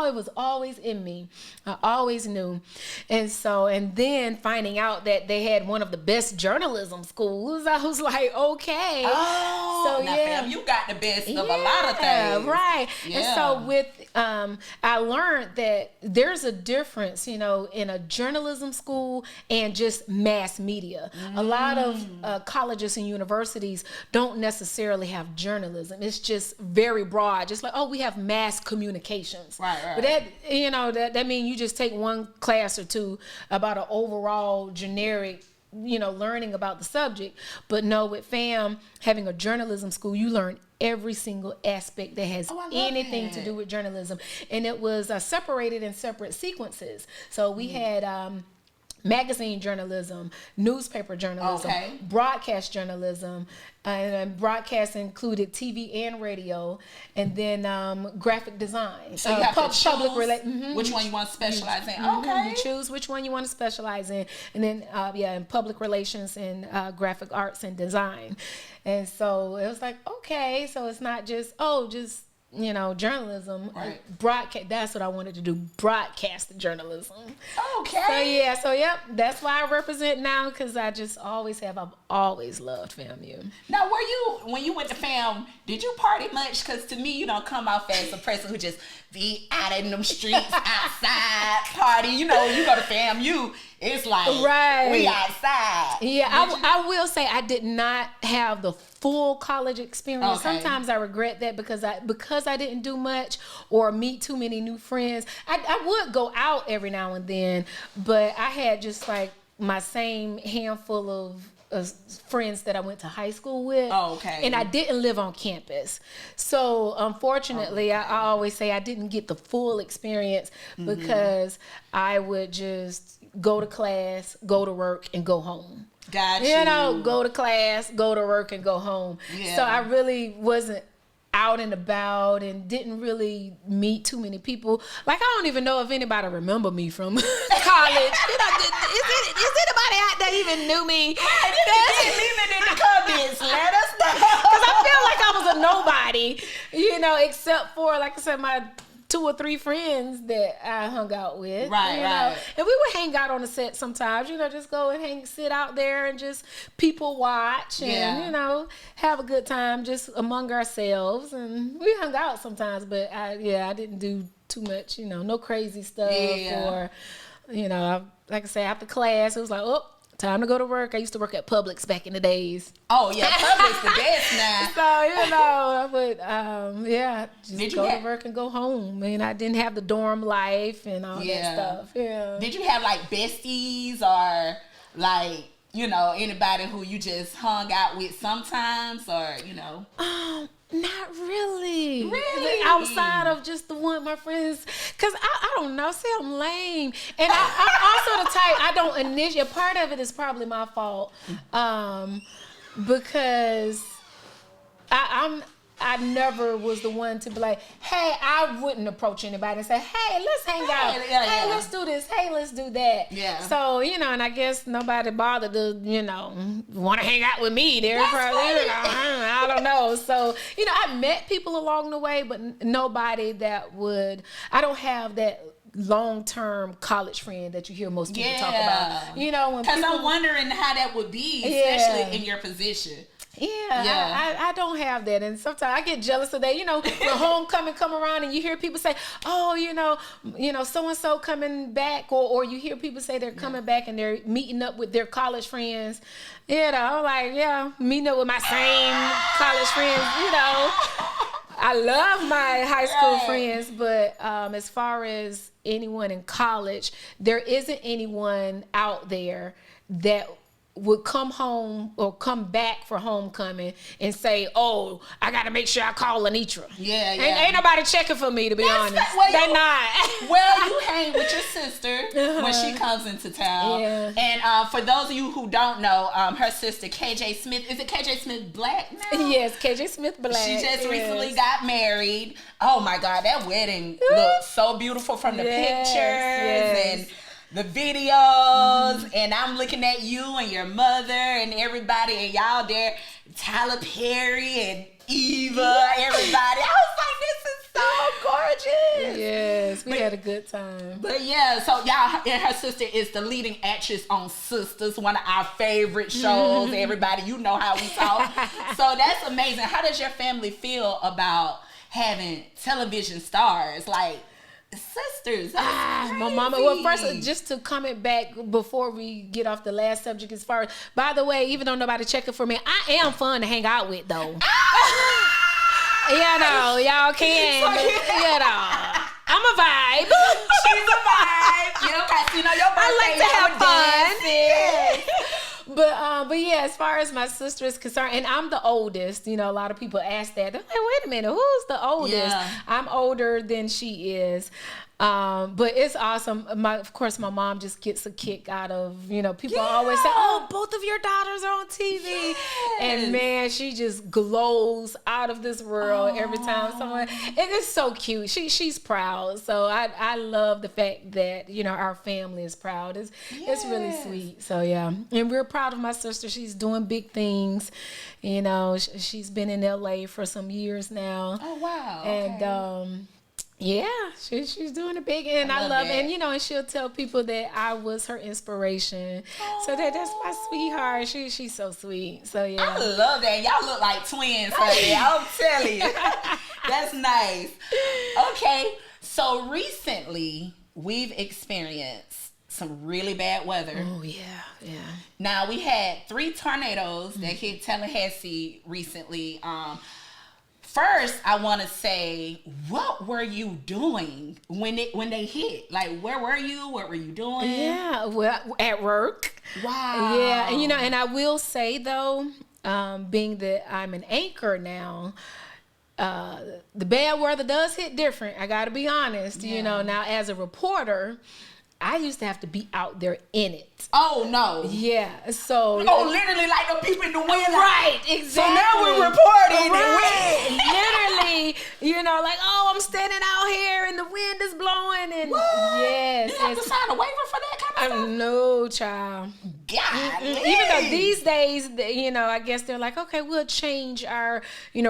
it was always in me. I always knew. And then finding out that they had one of the best journalism schools, I was like, okay. Oh, so now, fam, you got the best of a lot of things. Right. Yeah. And so with, I learned that there's a difference, in a journalism school and just mass media. A lot of colleges and universities don't necessarily have journalism. It's just very broad. Just like, oh, we have mass communications. Right. But that means you just take one class or two about an overall generic, learning about the subject. But no, with FAM, having a journalism school, you learn every single aspect that has anything to do with journalism. And it was separated in separate sequences. So we had magazine journalism, newspaper journalism, broadcast journalism, and broadcast included TV and radio, and then graphic design. So you have to choose public which one you want to specialize in. Okay. You choose which one you want to specialize in, and then in public relations and graphic arts and design. And so it was like, okay, so it's not just journalism. Right. Broadcast. That's what I wanted to do. Broadcast journalism. Okay. So that's why I represent now, because I've always loved FAMU. Now, when you went to FAM, did you party much? Because to me, you don't come off as a person who just be out in them streets, outside, party. You go to FAMU, it's like, we outside. Yeah, I will say I did not have the full college experience. Okay. Sometimes I regret that because I didn't do much or meet too many new friends. I would go out every now and then, but I had just like my same handful of friends that I went to high school with. Oh, okay. And I didn't live on campus. So unfortunately, I always say I didn't get the full experience because I would just go to class, go to work, and go home. Got you. You know, go to class, go to work, and go home. Yeah. So I really wasn't out and about and didn't really meet too many people. Like, I don't even know if anybody remember me from college. You know, is anybody out there even knew me? Leave it in the comments. Let us know. Because I feel like I was a nobody, you know, except for, like I said, my 2 or 3 friends that I hung out with. Right, you right. know? And we would hang out on the set sometimes, you know, just go and sit out there and just people watch and, you know, have a good time just among ourselves. And we hung out sometimes, but I didn't do too much, you know, no crazy stuff or, you know, like I say, after class, it was like, oh, time to go to work. I used to work at Publix back in the days. Oh, yeah, Publix the best now. So, you know, I would, just go to work and go home. I mean, I didn't have the dorm life and all that stuff. Yeah. Did you have, like, besties or, like, you know, anybody who you just hung out with sometimes or, you know? Not really. Really? Outside of just the one, my friends. Because I don't know. See, I'm lame. And I'm also the type, I don't initiate. Part of it is probably my fault. Because I never was the one to be like, hey, I wouldn't approach anybody and say, hey, let's hang out. Hey, let's do this. Hey, let's do that. Yeah. So, you know, and I guess nobody bothered to, you know, want to hang out with me. They're probably, you know, I don't know. So, you know, I met people along the way, but nobody that would, I don't have that long-term college friend that you hear most people talk about. You know, when because I'm wondering how that would be, especially in your position. I don't have that, and sometimes I get jealous of that. You know, when homecoming come around and you hear people say, "Oh, you know, so and so coming back," or you hear people say they're coming back and they're meeting up with their college friends. You know, like meeting up with my same college friends. You know, I love my high school friends, but as far as anyone in college, there isn't anyone out there that would come home or come back for homecoming and say, oh, I got to make sure I call Lanetra. Ain't nobody checking for me, to be honest. They're not. Well, you hang with your sister when she comes into town. And for those of you who don't know, her sister, KJ Smith, is it KJ Smith Black now? Yes, KJ Smith Black. She just recently got married. Oh my God, that wedding looked so beautiful from the pictures and the videos, and I'm looking at you and your mother and everybody, and y'all there, Tyler Perry and Eva, everybody. I was like, this is so gorgeous. Yes, we had a good time. But yeah, so y'all and her sister is the leading actress on Sisters, one of our favorite shows. Everybody, you know how we talk. So that's amazing. How does your family feel about having television stars like sisters? My mama. Well, first, just to comment back before we get off the last subject, as far as, by the way, even though nobody checking for me, I am fun to hang out with, though. You know, y'all can. You know, I'm a vibe. She's a vibe. You know, cause you know your birthday. I like to have fun. But yeah, as far as my sister is concerned, and I'm the oldest. You know, a lot of people ask that. They're like, wait a minute, who's the oldest? Yeah. I'm older than she is. But it's awesome. Of course, my mom just gets a kick out of, you know, people always say, oh, both of your daughters are on TV. Yes. And man, she just glows out of this world every time someone, and it's so cute. She's proud. So I love the fact that, you know, our family is proud. It's really sweet. So yeah. And we're proud of my sister. She's doing big things. You know, she's been in LA for some years now. Oh, wow. And, yeah, she's doing it big, and I love it. And you know, and she'll tell people that I was her inspiration. So that's my sweetheart. She's so sweet. So yeah, I love that. Y'all look like twins, honey. I'm telling you, that's nice. Okay, so recently we've experienced some really bad weather. Oh yeah. Now we had 3 tornadoes that hit Tallahassee recently. first, I want to say, what were you doing when they hit? Like, where were you? What were you doing? Yeah, well, at work. Wow. Yeah, and and I will say though, being that I'm an anchor now, the bad weather does hit different. I got to be honest. Yeah. Now as a reporter, I used to have to be out there in it. Oh no. Yeah. So. Literally like the people in the wind. Right. Exactly. So now we're reporting. Right. Literally. Like, oh, I'm standing out here and the wind is blowing and What? yes. You have to sign a waiver for that kind of stuff? No, child. God. Even though these days, I guess they're like, okay, we'll change our,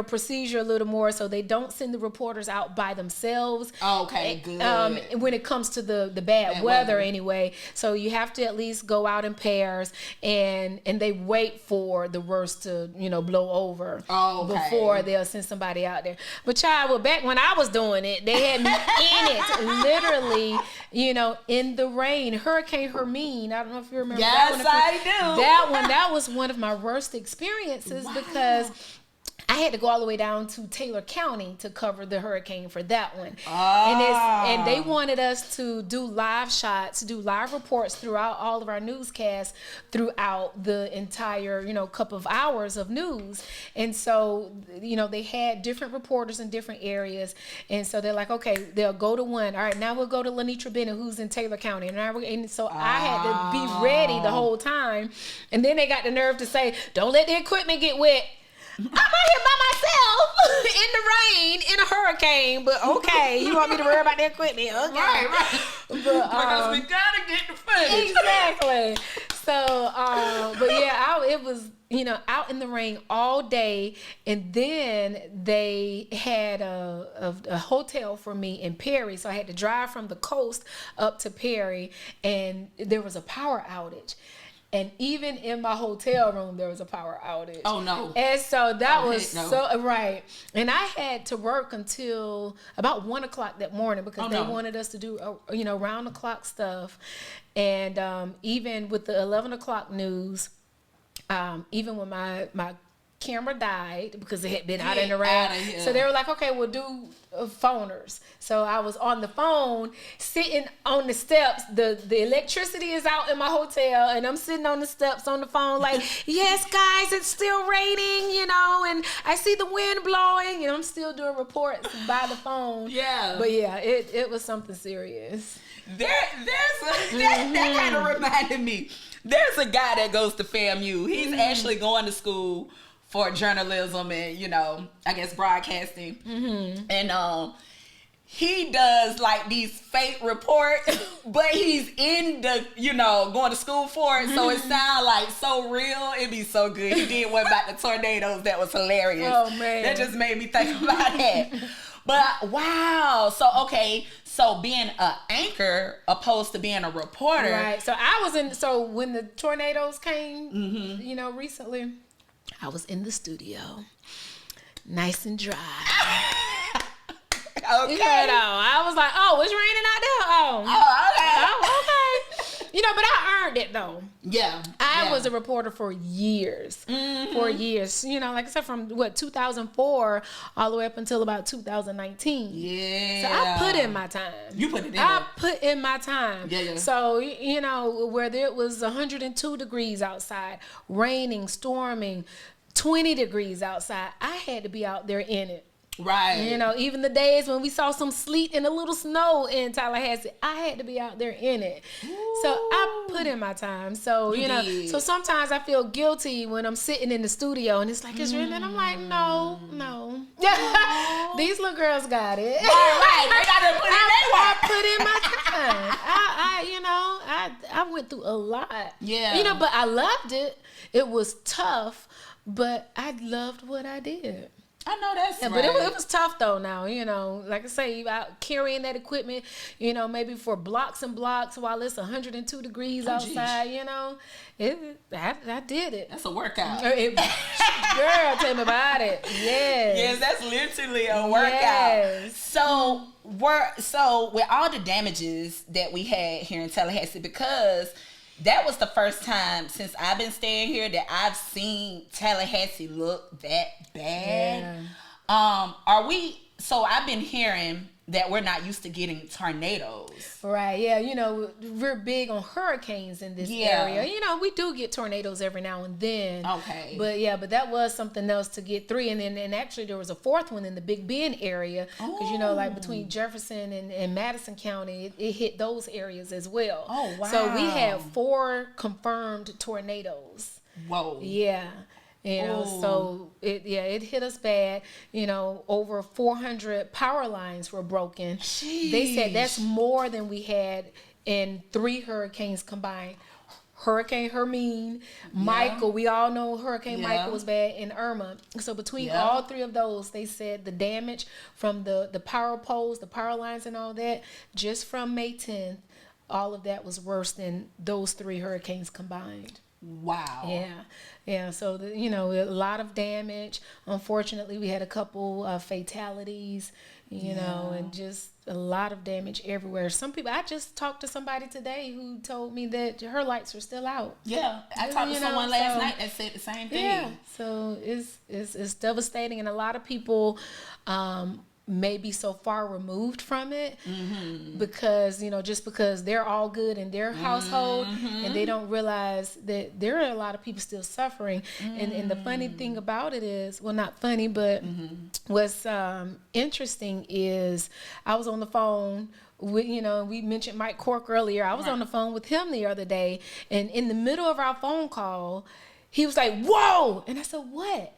procedure a little more so they don't send the reporters out by themselves. Okay, good. When it comes to the bad weather anyway. So you have to at least go out in pairs and they wait for the worst to, blow over before they'll send somebody out there. But child, back when I was doing it, they had me in it, literally, in the rain. Hurricane Hermine. I don't know if you remember that one. I do. That was one of my worst experiences because I had to go all the way down to Taylor County to cover the hurricane for that one. And they wanted us to do live shots, do live reports throughout all of our newscasts throughout the entire, couple of hours of news. And so, they had different reporters in different areas. And so they're like, okay, they'll go to one. All right, now we'll go to Lanetra Bennett, who's in Taylor County. And so I had to be ready the whole time. And then they got the nerve to say, don't let the equipment get wet. I'm out here by myself in the rain in a hurricane, but okay, you want me to worry about the equipment? Okay, right. But because we gotta get the footage. Exactly. So, but yeah, it was out in the rain all day, and then they had a hotel for me in Perry, so I had to drive from the coast up to Perry, and there was a power outage. And even in my hotel room, there was a power outage. Oh, no. And so that was so, right. And I had to work until about 1 o'clock that morning because they wanted us to do, round the clock stuff. And even with the 11 o'clock news, even when my camera died because it had been out in the rain. So they were like, okay, we'll do phoners. So I was on the phone sitting on the steps. The electricity is out in my hotel and I'm sitting on the steps on the phone like, yes, guys, it's still raining, and I see the wind blowing and I'm still doing reports by the phone. Yeah. But yeah, it was something serious. That kind of reminded me. There's a guy that goes to FAMU. He's actually going to school for journalism and, I guess broadcasting. Mm-hmm. And he does like these fake reports, but he's in the, going to school for it. So it sounds like so real. It'd be so good. He did one about the tornadoes. That was hilarious. Oh, man. That just made me think about that. But wow. So being an anchor opposed to being a reporter. Right. So when the tornadoes came, recently, I was in the studio, nice and dry. Okay. I was like, oh, it's raining out there. Oh, okay. But I earned it though. Yeah. I was a reporter for years. Mm-hmm. For years. Like I said, from 2004 all the way up until about 2019. Yeah. So I put in my time. You put it in. I put in my time. Yeah. So, whether it was 102 degrees outside, raining, storming, 20 degrees outside, I had to be out there in it. Right. Even the days when we saw some sleet and a little snow in Tallahassee, I had to be out there in it. Ooh. So I put in my time. So, so sometimes I feel guilty when I'm sitting in the studio and it's like, it's raining. And I'm like, no. These little girls got it. Right. They got to put in their work. I put in my time. I went through a lot. Yeah. But I loved it. It was tough, but I loved what I did. I know that's right. But it was tough though now, like I say, out carrying that equipment, maybe for blocks and blocks while it's 102 degrees outside, I did it. That's a workout. Girl, tell me about it. Yes. Yes, that's literally a workout. Yes. So with all the damages that we had here in Tallahassee, because that was the first time since I've been staying here that I've seen Tallahassee look that bad. So I've been hearing that we're not used to getting tornadoes. Right, yeah. We're big on hurricanes in this area. We do get tornadoes every now and then. Okay. But that was something else to get 3. And actually there was a 4th one in the Big Bend area. Because, like between Jefferson and Madison County, it hit those areas as well. Oh, wow. So we had 4 confirmed tornadoes. Whoa. Yeah. So it hit us bad. Over 400 power lines were broken. Jeez. They said that's more than we had in 3 hurricanes combined. Hurricane Hermine, Michael, we all know Hurricane Michael was bad, and Irma. So between all 3 of those, they said the damage from the power poles, the power lines and all that, just from May 10th, all of that was worse than those 3 hurricanes combined. Wow. Yeah. So, a lot of damage. Unfortunately, we had a couple fatalities, and just a lot of damage everywhere. Some people, I just talked to somebody today who told me that her lights are still out. Yeah. I talked to someone last night that said the same thing. Yeah. So it's devastating. And a lot of people, may be so far removed from it because just because they're all good in their household and they don't realize that there are a lot of people still suffering. And the funny thing about it is, well, not funny, but what's interesting is I was on the phone with, we mentioned Mike Cork earlier. I was on the phone with him the other day, and in the middle of our phone call, he was like, "Whoa!" And I said, "What?"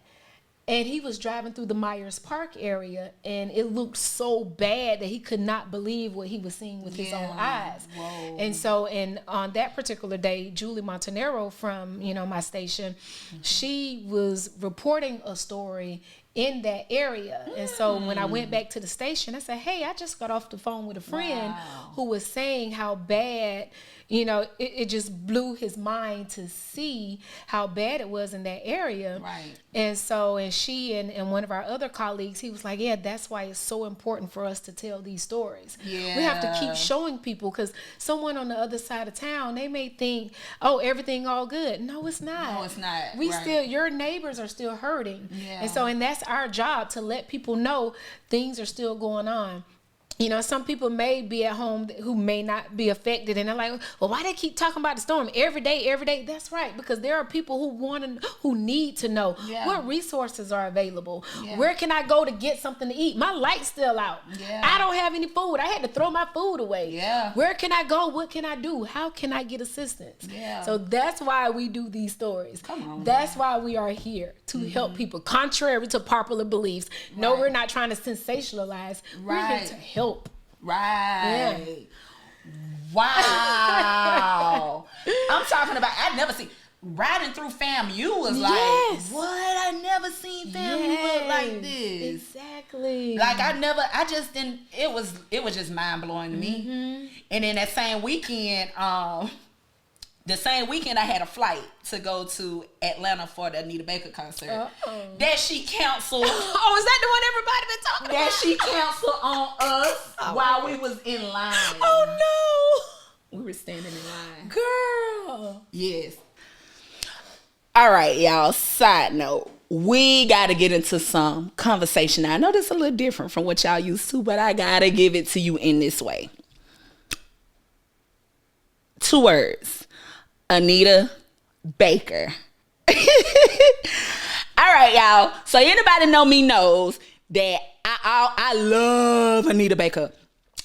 And he was driving through the Myers Park area, and it looked so bad that he could not believe what he was seeing with his own eyes. Whoa. And so, on that particular day, Julie Montanero from, my station, she was reporting a story in that area. And so when I went back to the station, I said, "Hey, I just got off the phone with a friend who was saying how bad, it just blew his mind to see how bad it was in that area." Right. And so, and she and one of our other colleagues, he was like, "Yeah, that's why it's so important for us to tell these stories. Yeah. We have to keep showing people, because someone on the other side of town, they may think, oh, everything all good." No, it's not. No, it's not. We Right. still, your neighbors are still hurting. Yeah. And so, and that's our job, to let people know things are still going on. Some people may be at home who may not be affected, and they're like, "Well, why they keep talking about the storm every day?" That's right, because there are people who need to know what resources are available. Yeah. Where can I go to get something to eat? My light's still out. Yeah. I don't have any food. I had to throw my food away. Yeah. Where can I go? What can I do? How can I get assistance? Yeah. So that's why we do these stories. Come on. That's why we are here, to help people, contrary to popular beliefs. No, we're not trying to sensationalize. We're here to help. Right. Yeah. Wow. I'm talking about, I never seen riding through FAMU was like, what? I never seen FAMU look like this. Exactly. Like I just didn't, it was just mind blowing to me. And then that same weekend, the same weekend I had a flight to go to Atlanta for the Anita Baker concert. That she canceled. Oh, is that the one everybody been talking about? That she canceled on us while we was in line. Oh no. We were standing in line. Girl. Yes. All right, y'all. Side note. We got to get into some conversation. Now, I know this is a little different from what y'all used to, but I got to give it to you in this way. 2 words. Anita Baker. All right, y'all. So anybody know me knows that I love Anita Baker.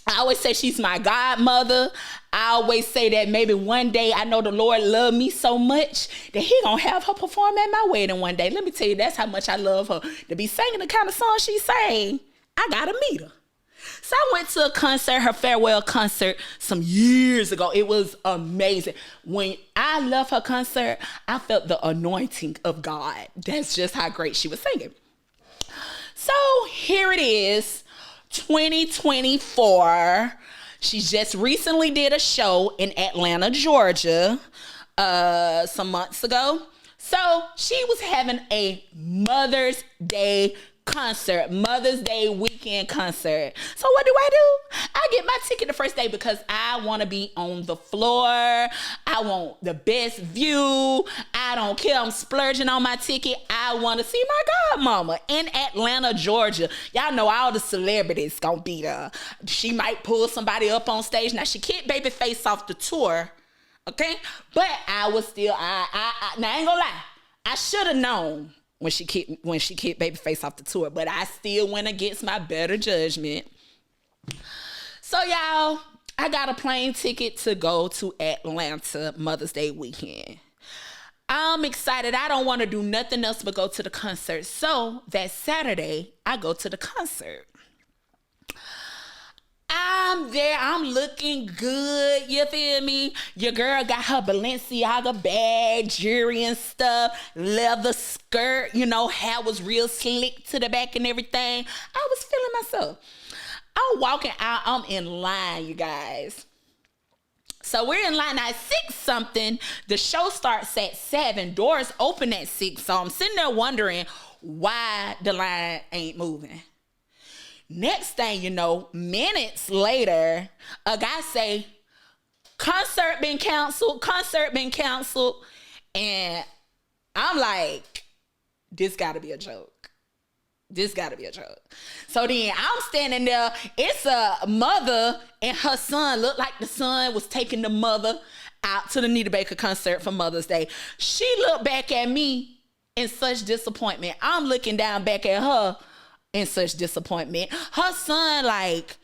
I always say she's my godmother. I always say that maybe one day, I know the Lord loved me so much that he gonna have her perform at my wedding one day. Let me tell you, that's how much I love her. To be singing the kind of song she sang, I gotta meet her. So I went to a concert, her farewell concert, some years ago. It was amazing. When I left her concert, I felt the anointing of God. That's just how great she was singing. So here it is, 2024. She just recently did a show in Atlanta, Georgia, some months ago. So she was having a Mother's Day concert, Mother's Day weekend concert. So what do? I I get my ticket the first day because I want to be on the floor. I want the best view. I don't care. I'm splurging on my ticket. I want to see my godmama in Atlanta, Georgia. Y'all know all the celebrities gonna be there. She might pull somebody up on stage. Now, she kicked Babyface off the tour, okay? But I was still, now I ain't gonna lie. I should have known when she kicked Babyface off the tour, but I still went against my better judgment. So, y'all, I got a plane ticket to go to Atlanta Mother's Day weekend. I'm excited. I don't want to do nothing else but go to the concert. So, that Saturday, I go to the concert. I'm there. I'm looking good. You feel me? Your girl got her Balenciaga bag, jewelry and stuff, leather skirt, hair was real slick to the back and everything. I was feeling myself. I'm walking out. I'm in line, you guys. So we're in line at 6 something. The show starts at 7. Doors open at 6. So I'm sitting there wondering why the line ain't moving. Next thing you know, minutes later, a guy say, concert been canceled. And I'm like, this gotta be a joke. So then I'm standing there. It's a mother and her son. Looked like the son was taking the mother out to the Nita Baker concert for Mother's Day. She looked back at me in such disappointment. I'm looking down back at her in such disappointment. Her son, like,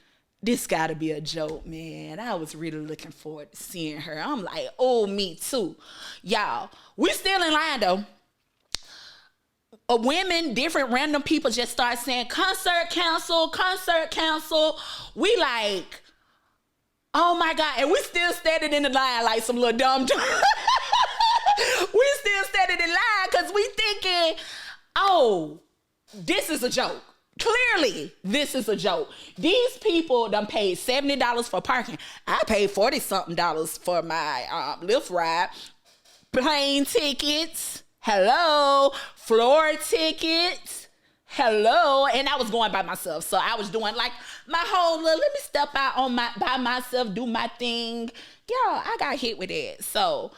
this gotta be a joke, man. I was really looking forward to seeing her. I'm like, oh, me too. Y'all, we still in line though. Women, different random people just start saying, concert cancel. We like, oh my God. And we still standing in the line like some little dumb. We still standing in line because we thinking, oh, this is a joke. Clearly, this is a joke. These people done paid $70 for parking. I paid $40-something for my Lyft ride. Plane tickets. Hello. Floor tickets. Hello. And I was going by myself. So I was doing like my whole little, let me step out by myself, do my thing. Y'all, I got hit with it. So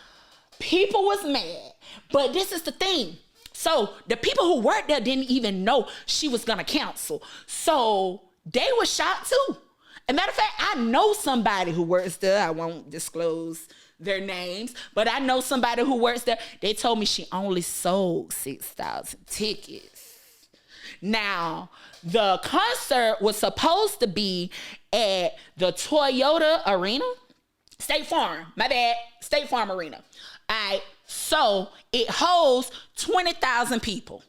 people was mad. But this is the thing. So the people who worked there didn't even know she was going to cancel. So they were shocked too. As a matter of fact, I know somebody who works there. I won't disclose their names, but I know somebody who works there. They told me she only sold 6,000 tickets. Now, the concert was supposed to be at the Toyota Arena. State Farm Arena. All right. So it holds 20,000 people.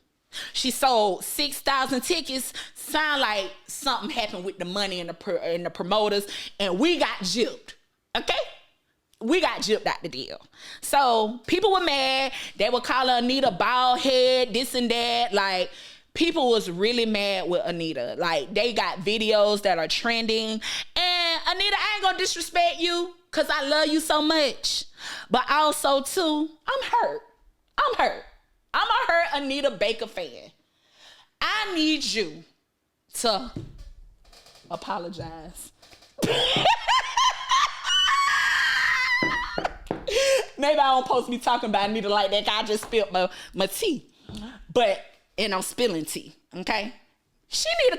She sold 6,000 tickets. Sound like something happened with the money and the promoters, and we got gypped. Okay? We got gypped out the deal. So people were mad. They would call her Anita bald head, this and that. Like, people was really mad with Anita. Like, they got videos that are trending. And Anita, I ain't gonna disrespect you because I love you so much. But also, too, I'm hurt. I'm a hurt Anita Baker fan. I need you to apologize. Maybe I don't supposed to be talking about Anita like that. I just spilled my tea. And I'm spilling tea, okay? She need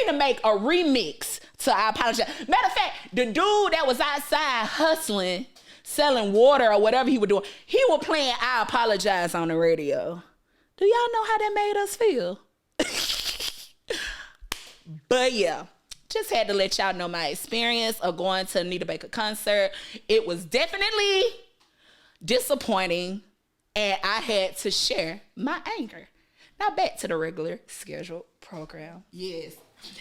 to make a remix to I Apologize. Matter of fact, the dude that was outside hustling, selling water or whatever he was doing, he was playing I Apologize on the radio. Do y'all know how that made us feel? But yeah, just had to let y'all know my experience of going to Anita Baker concert. It was definitely disappointing, and I had to share my anger. Now back to the regular scheduled program. Yes.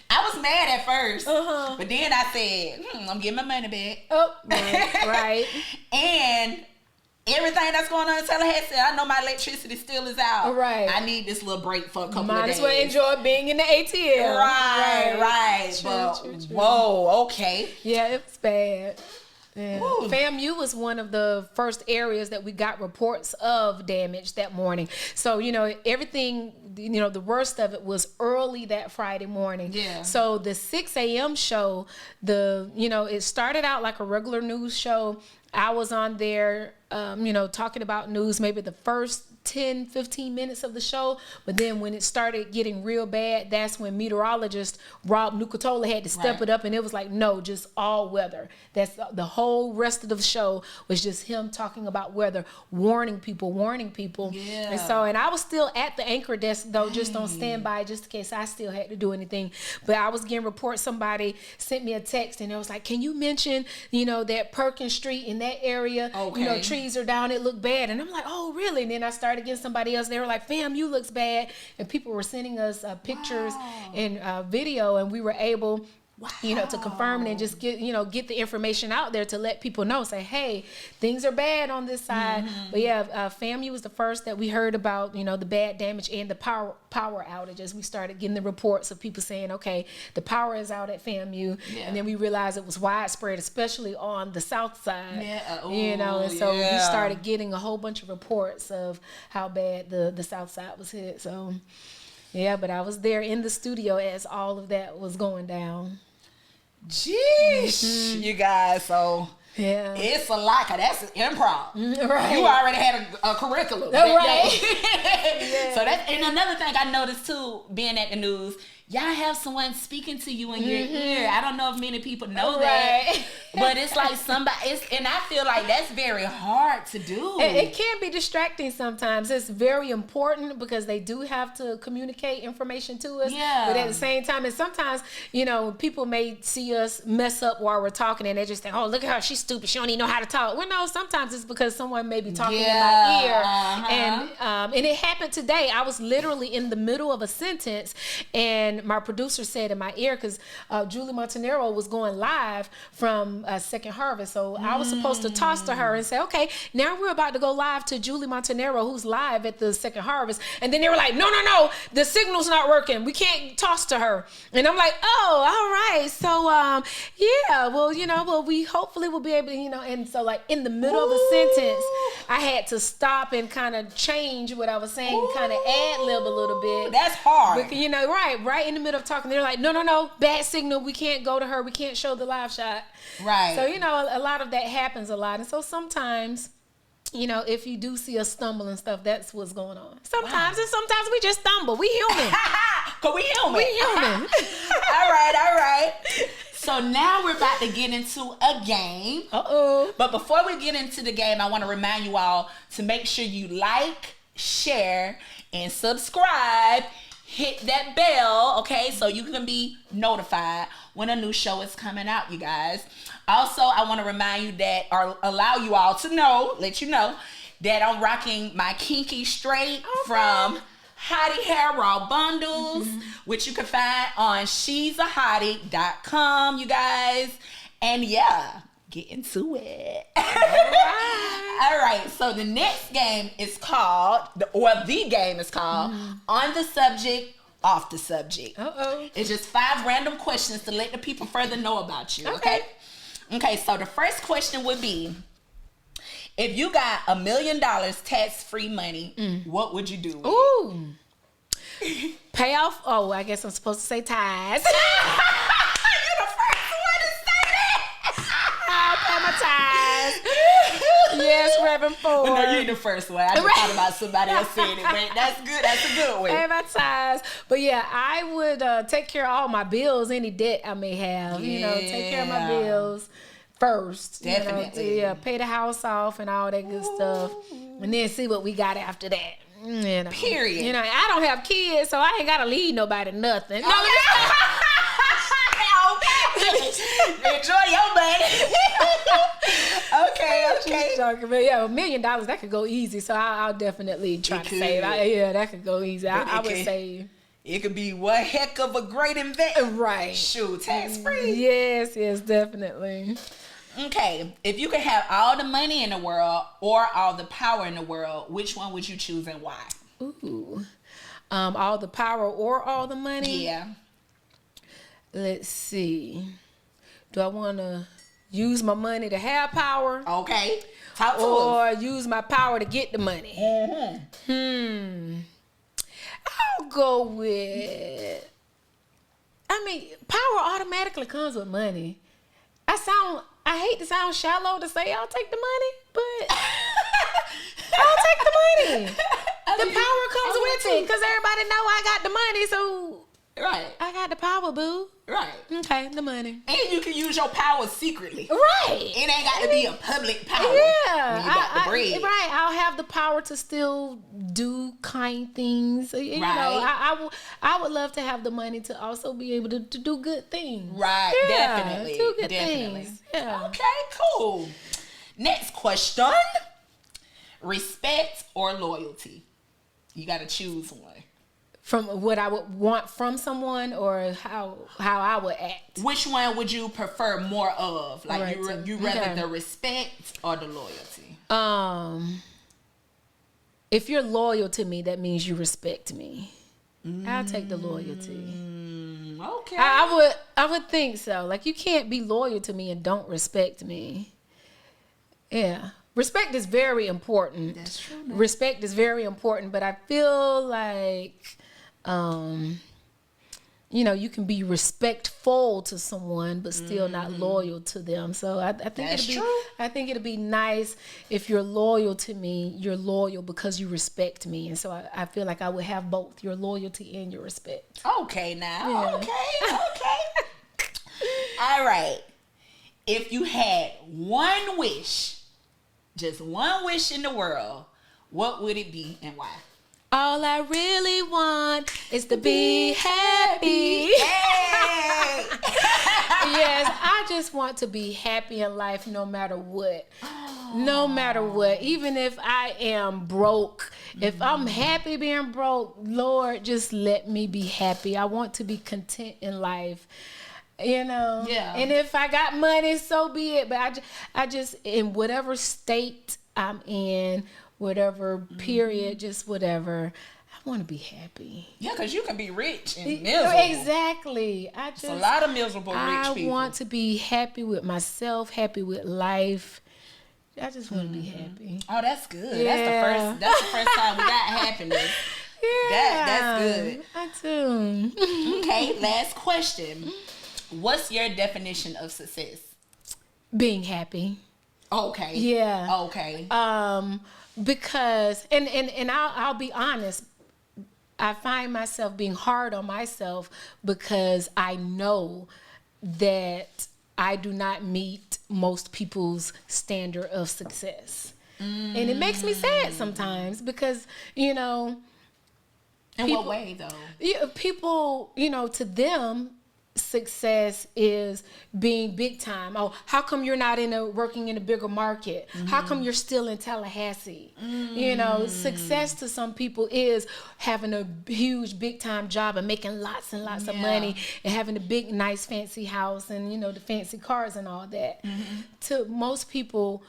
I was mad at first, but then I said, I'm getting my money back. Oh, right. And everything that's going on in Tallahassee, I know my electricity still is out. Right. I need this little break for a couple of days. Might as well enjoy being in the ATL. Right. True. Whoa, okay. Yeah, it was bad. Yeah. FAMU was one of the first areas that we got reports of damage that morning. So, everything, the worst of it was early that Friday morning. Yeah. So the 6 a.m. show, it started out like a regular news show. I was on there, talking about news, maybe the first 10, 15 minutes of the show. But then when it started getting real bad, that's when meteorologist Rob Nucatola had to step it up. And it was like, no, just all weather. That's the whole rest of the show was just him talking about weather, warning people. Yeah. And I was still at the anchor desk, though, just on standby, just in case I still had to do anything. But I was getting reports. Somebody sent me a text and it was like, can you mention, that Perkins Street in that area, trees are down, it looked bad. And I'm like, oh, really? And then I started getting somebody else. They were like, FAMU looks bad. And people were sending us pictures and video, and we were able to confirm it and just get the information out there to let people know, say, hey, things are bad on this side. But FAMU was the first that we heard about, the bad damage and the power outages. We started getting the reports of people saying, okay, the power is out at FAMU. And then we realized it was widespread, especially on the south side. So we started getting a whole bunch of reports of how bad the south side was hit. So but I was there in the studio as all of that was going down. Jeez, you guys, so it's a lot, 'cause that's improv. Right. You already had a curriculum. Right. So that's, and another thing I noticed too, being at the news, y'all have someone speaking to you in your ear. I don't know if many people know that, but it's like and I feel like that's very hard to do. It can be distracting sometimes. It's very important because they do have to communicate information to us. Yeah. But at the same time, and sometimes, people may see us mess up while we're talking and they just think, oh, look at her, she's stupid. She don't even know how to talk. Well, no, sometimes it's because someone may be talking in my ear. And it happened today. I was literally in the middle of a sentence and my producer said in my ear, because Julie Montanero was going live from Second Harvest. So I was supposed to toss to her and say, okay, now we're about to go live to Julie Montanero, who's live at the Second Harvest. And then they were like, no, the signal's not working. We can't toss to her. And I'm like, oh, all right. So, we hopefully will be able to, and so like in the middle of a sentence, I had to stop and kind of change what I was saying, kind of ad-lib a little bit. That's hard. But, right in the middle of talking, they're like, no, bad signal. We can't go to her. We can't show the live shot. Right. So, a lot of that happens a lot. And so sometimes, if you do see us stumble and stuff, that's what's going on. Sometimes, and sometimes we just stumble. We human. Because we human. All right. So now we're about to get into a game. But before we get into the game, I want to remind you all to make sure you like, share, and subscribe. Hit that bell, okay, so you can be notified when a new show is coming out, you guys. Also, I want to remind you that, or allow you all to know, let you know, that I'm rocking my Kinky Straight from Hottie Hair Raw Bundles, which you can find on she'sahottie.com, you guys. And get into it. All right, so the next game is called, the game is called On the Subject, Off the Subject. It's just 5 random questions to let the people further know about you, okay? Okay, so the first question would be, if you got $1 million tax-free money, what would you do with it? Pay off, I guess I'm supposed to say tithes. Yes, Reverend Ford. Well, no, you ain't the first one. I just thought about somebody else saying it, but that's good. That's a good one. Advertise. But I would take care of all my bills, any debt I may have. Take care of my bills first. Definitely. Pay the house off and all that good stuff, and then see what we got after that. Period. I don't have kids, so I ain't gotta leave nobody nothing. Enjoy your money. Okay. Joking, but $1 million, that could go easy. So I'll definitely try to save. That could go easy. I would save. It could be one heck of a great investment. Right. Shoot, tax free. Yes, definitely. Okay, if you could have all the money in the world or all the power in the world, which one would you choose and why? Ooh. All the power or all the money? Yeah. Let's see. Do I want to use my money to have power. Okay. Talk to or us. use my power to get the money. Mm-hmm. I'll go with. I mean, power automatically comes with money. I hate to sound shallow to say I'll take the money, but I'll take the money. The power comes with it because everybody know I got the money, so Right. I got the power, boo. Right. Okay, the money. And you can use your power secretly. Right. It ain't got to be a public power. Yeah. When you got the bread. Right. I'll have the power to still do kind things. You know, I would love to have the money to also be able to do good things. Right. Yeah, Definitely. do good things. Yeah. Okay, cool. Next question. Respect or loyalty? You got to choose one. From what I would want from someone or how I would act. Which one would you prefer more of? Like Right. you rather the respect or the loyalty? If you're loyal to me, that means you respect me. I'll take the loyalty. Okay. I would think so. Like, you can't be loyal to me and don't respect me. Yeah. Respect is very important. That's true. Respect is very important, but I feel like you know, you can be respectful to someone but still not loyal to them. So I think it'll be nice if you're loyal to me, you're loyal because you respect me. And so I feel like I would have both your loyalty and your respect. Okay now. Yeah. Okay. All right. If you had one wish, just one wish in the world, what would it be and why? All I really want is to be happy. Hey! Yes, I just want to be happy in life no matter what. No matter what. Even if I am broke, if I'm happy being broke, Lord, just let me be happy. I want to be content in life. You know? Yeah. And if I got money, so be it. But I just in whatever state I'm in, whatever period, just whatever, I want to be happy. Yeah, because you can be rich and miserable. Exactly. It's a lot of miserable rich people. I want to be happy with myself, happy with life. I just want to be happy. Oh, that's good. Yeah. That's the first time we got happiness. Yeah. That's good. I do. Okay, last question. What's your definition of success? Being happy. Okay. Yeah. Okay. Because and I'll be honest, I find myself being hard on myself because I know that I do not meet most people's standard of success. And it makes me sad sometimes because, you know, in what way though? People, you know, to them, success is being big time. Oh, how come you're not working in a bigger market? How come you're still in Tallahassee? You know, success to some people is having a huge big time job and making lots and lots of money and having a big nice fancy house and, you know, the fancy cars and all that. To most people,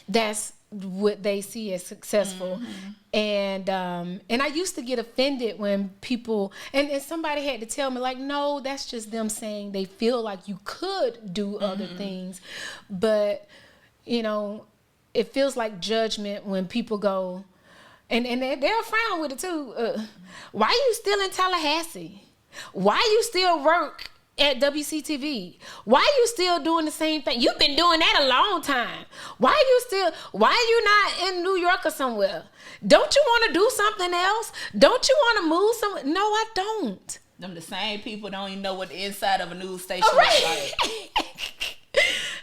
that's what they see as successful. And I used to get offended when people and somebody had to tell me, like, no, that's just them saying they feel like you could do other things. But, you know, it feels like judgment when people go and they'll frown with it too. Why are you still in Tallahassee? Why you still work at WCTV? Why are you still doing the same thing? You've been doing that a long time. Why are you not in New York or somewhere? Don't you want to do something else? Don't you want to move somewhere? No, I don't. Them the same people don't even know what the inside of a news station looks like.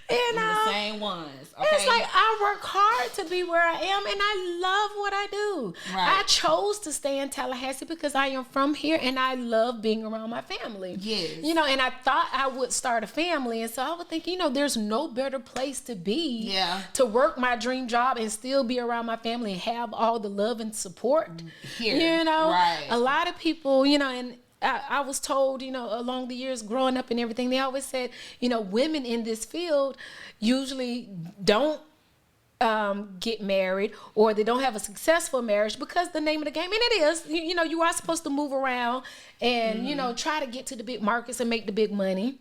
You Them know, the same ones. Okay? it's like I work hard to be where I am, and I love what I do. Right. I chose to stay in Tallahassee because I am from here, and I love being around my family. Yes. You know, and I thought I would start a family, and so I would think, you know, there's no better place to be. Yeah. To work my dream job and still be around my family and have all the love and support. Here. You know, Right. a lot of people, you know, and I was told, you know, along the years growing up and everything, they always said, you know, women in this field usually don't get married or they don't have a successful marriage because the name of the game, and it is, you know, you are supposed to move around and, you know, try to get to the big markets and make the big money.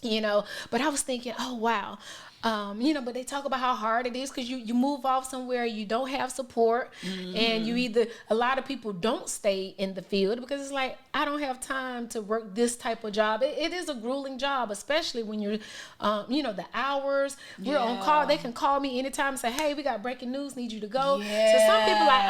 you know. But I was thinking, oh, wow. You know, but they talk about how hard it is because you move off somewhere, you don't have support, and a lot of people don't stay in the field because it's like, I don't have time to work this type of job. It is a grueling job, especially when you're, you know, the hours, we're on call. They can call me anytime and say, hey, we got breaking news, need you to go. Yeah. So some people like,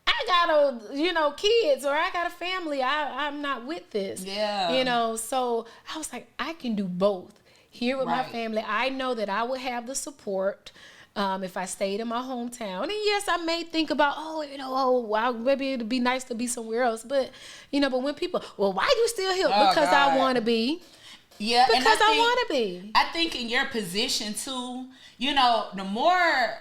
I got you know, kids, or I got a family. I'm not with this. Yeah. You know, so I was like, I can do both. Here with my family, I know that I would have the support if I stayed in my hometown. And yes, I may think about, wow, maybe it'd be nice to be somewhere else. But, you know, but when people, well, why you still here? Because I want to be. Yeah. Because I want to be. I think in your position too, you know, the more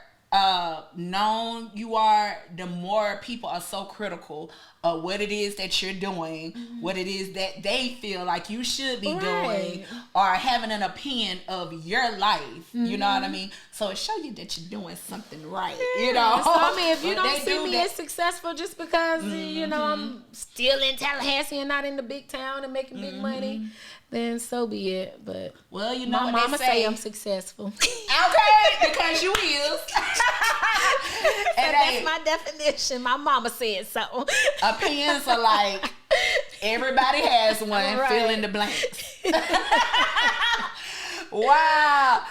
known you are, the more people are so critical of what it is that you're doing, what it is that they feel like you should be doing, or having an opinion of your life. You know what I mean? So it shows you that you're doing something right. You know? So I mean, if you don't see me as successful just because you know I'm still in Tallahassee and not in the big town and making big money, then so be it. But well, you know, my mama say I'm successful. Okay, because you is. And that's my definition. My mama said so. Opinions are like, everybody has one. Fill in the blanks. Wow.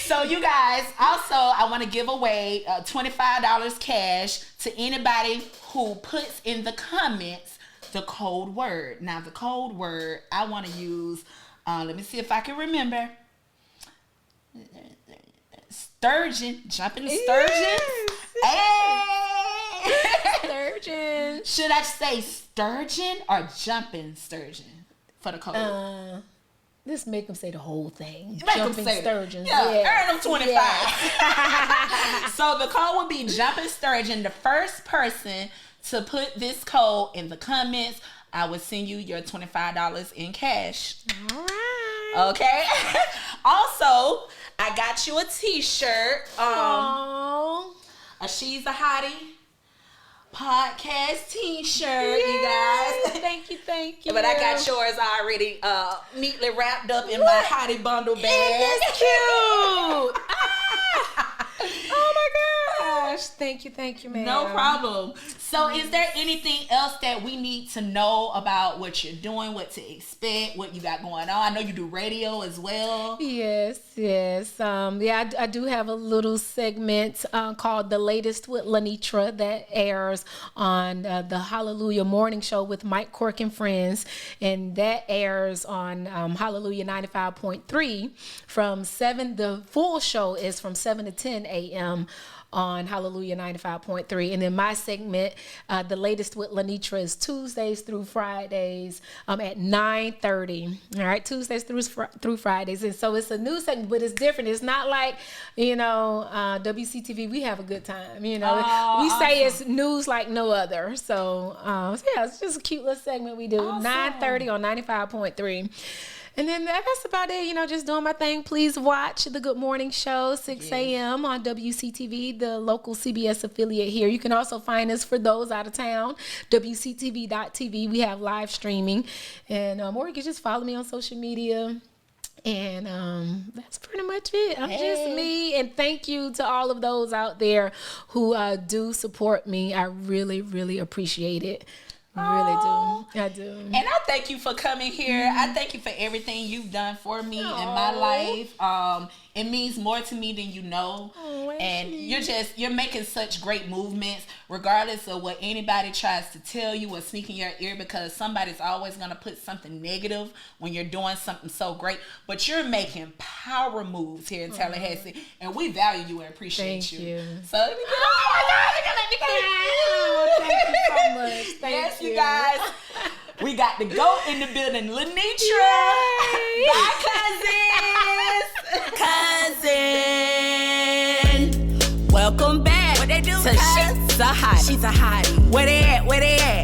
So you guys, also I want to give away $25 cash to anybody who puts in the comments the code word. Now the code word I want to use, let me see if I can remember. Sturgeon, jumping sturgeon. Hey! Sturgeon. Should I say sturgeon or jumping sturgeon for the code? Let's make them say the whole thing. Make jumping them say sturgeons. Yeah, earn them 25. Yes. So the code would be jumping sturgeon. The first person to put this code in the comments, I will send you your $25 in cash. All right. Okay. Also, I got you a t-shirt. A She's a Hottie podcast t-shirt, you guys. Thank you. But I got yours already neatly wrapped up in my Hottie bundle bag. It's cute. Oh my gosh. Thank you, man. No problem. So is there anything else that we need to know about what you're doing, what to expect, what you got going on? I know you do radio as well. Yes. I do have a little segment called The Latest with Lanetra that airs on the Hallelujah Morning Show with Mike Cork and Friends. And that airs on Hallelujah 95.3 from 7. The full show is from 7 to 10 a.m. on Hallelujah 95.3. And then my segment, The Latest with Lanetra, is Tuesdays through Fridays at 9:30. All right, Tuesdays through Fridays. And so it's a new segment, but it's different. It's not like, you know, WCTV, we have a good time. You know, we say it's news like no other. So, yeah, it's just a cute little segment we do. 9:30 on 95.3. And then that's about it, you know, just doing my thing. Please watch the Good Morning Show, 6 a.m. on WCTV, the local CBS affiliate here. You can also find us for those out of town, WCTV.tv. We have live streaming. And or you can just follow me on social media. And that's pretty much it. I'm just me. And thank you to all of those out there who do support me. I really, really appreciate it. I do. And I thank you for coming here. I thank you for everything you've done for me in my life. It means more to me than you know. And you're making such great movements, regardless of what anybody tries to tell you or sneak in your ear, because somebody's always going to put something negative when you're doing something so great. But you're making power moves here in Tallahassee, and we value you and appreciate Thank you. So let me get Thank you so much. Thank you guys. We got the GOAT in the building, Lanetra. Bye, cousin. Welcome back. What they do? To She's a Hottie. She's a Hottie. Where they at?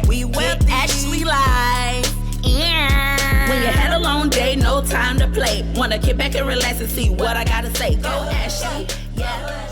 We actually live. Yeah. When you had a long day, no time to play. Wanna get back and relax and see what I gotta say. Go Ashley. Yeah.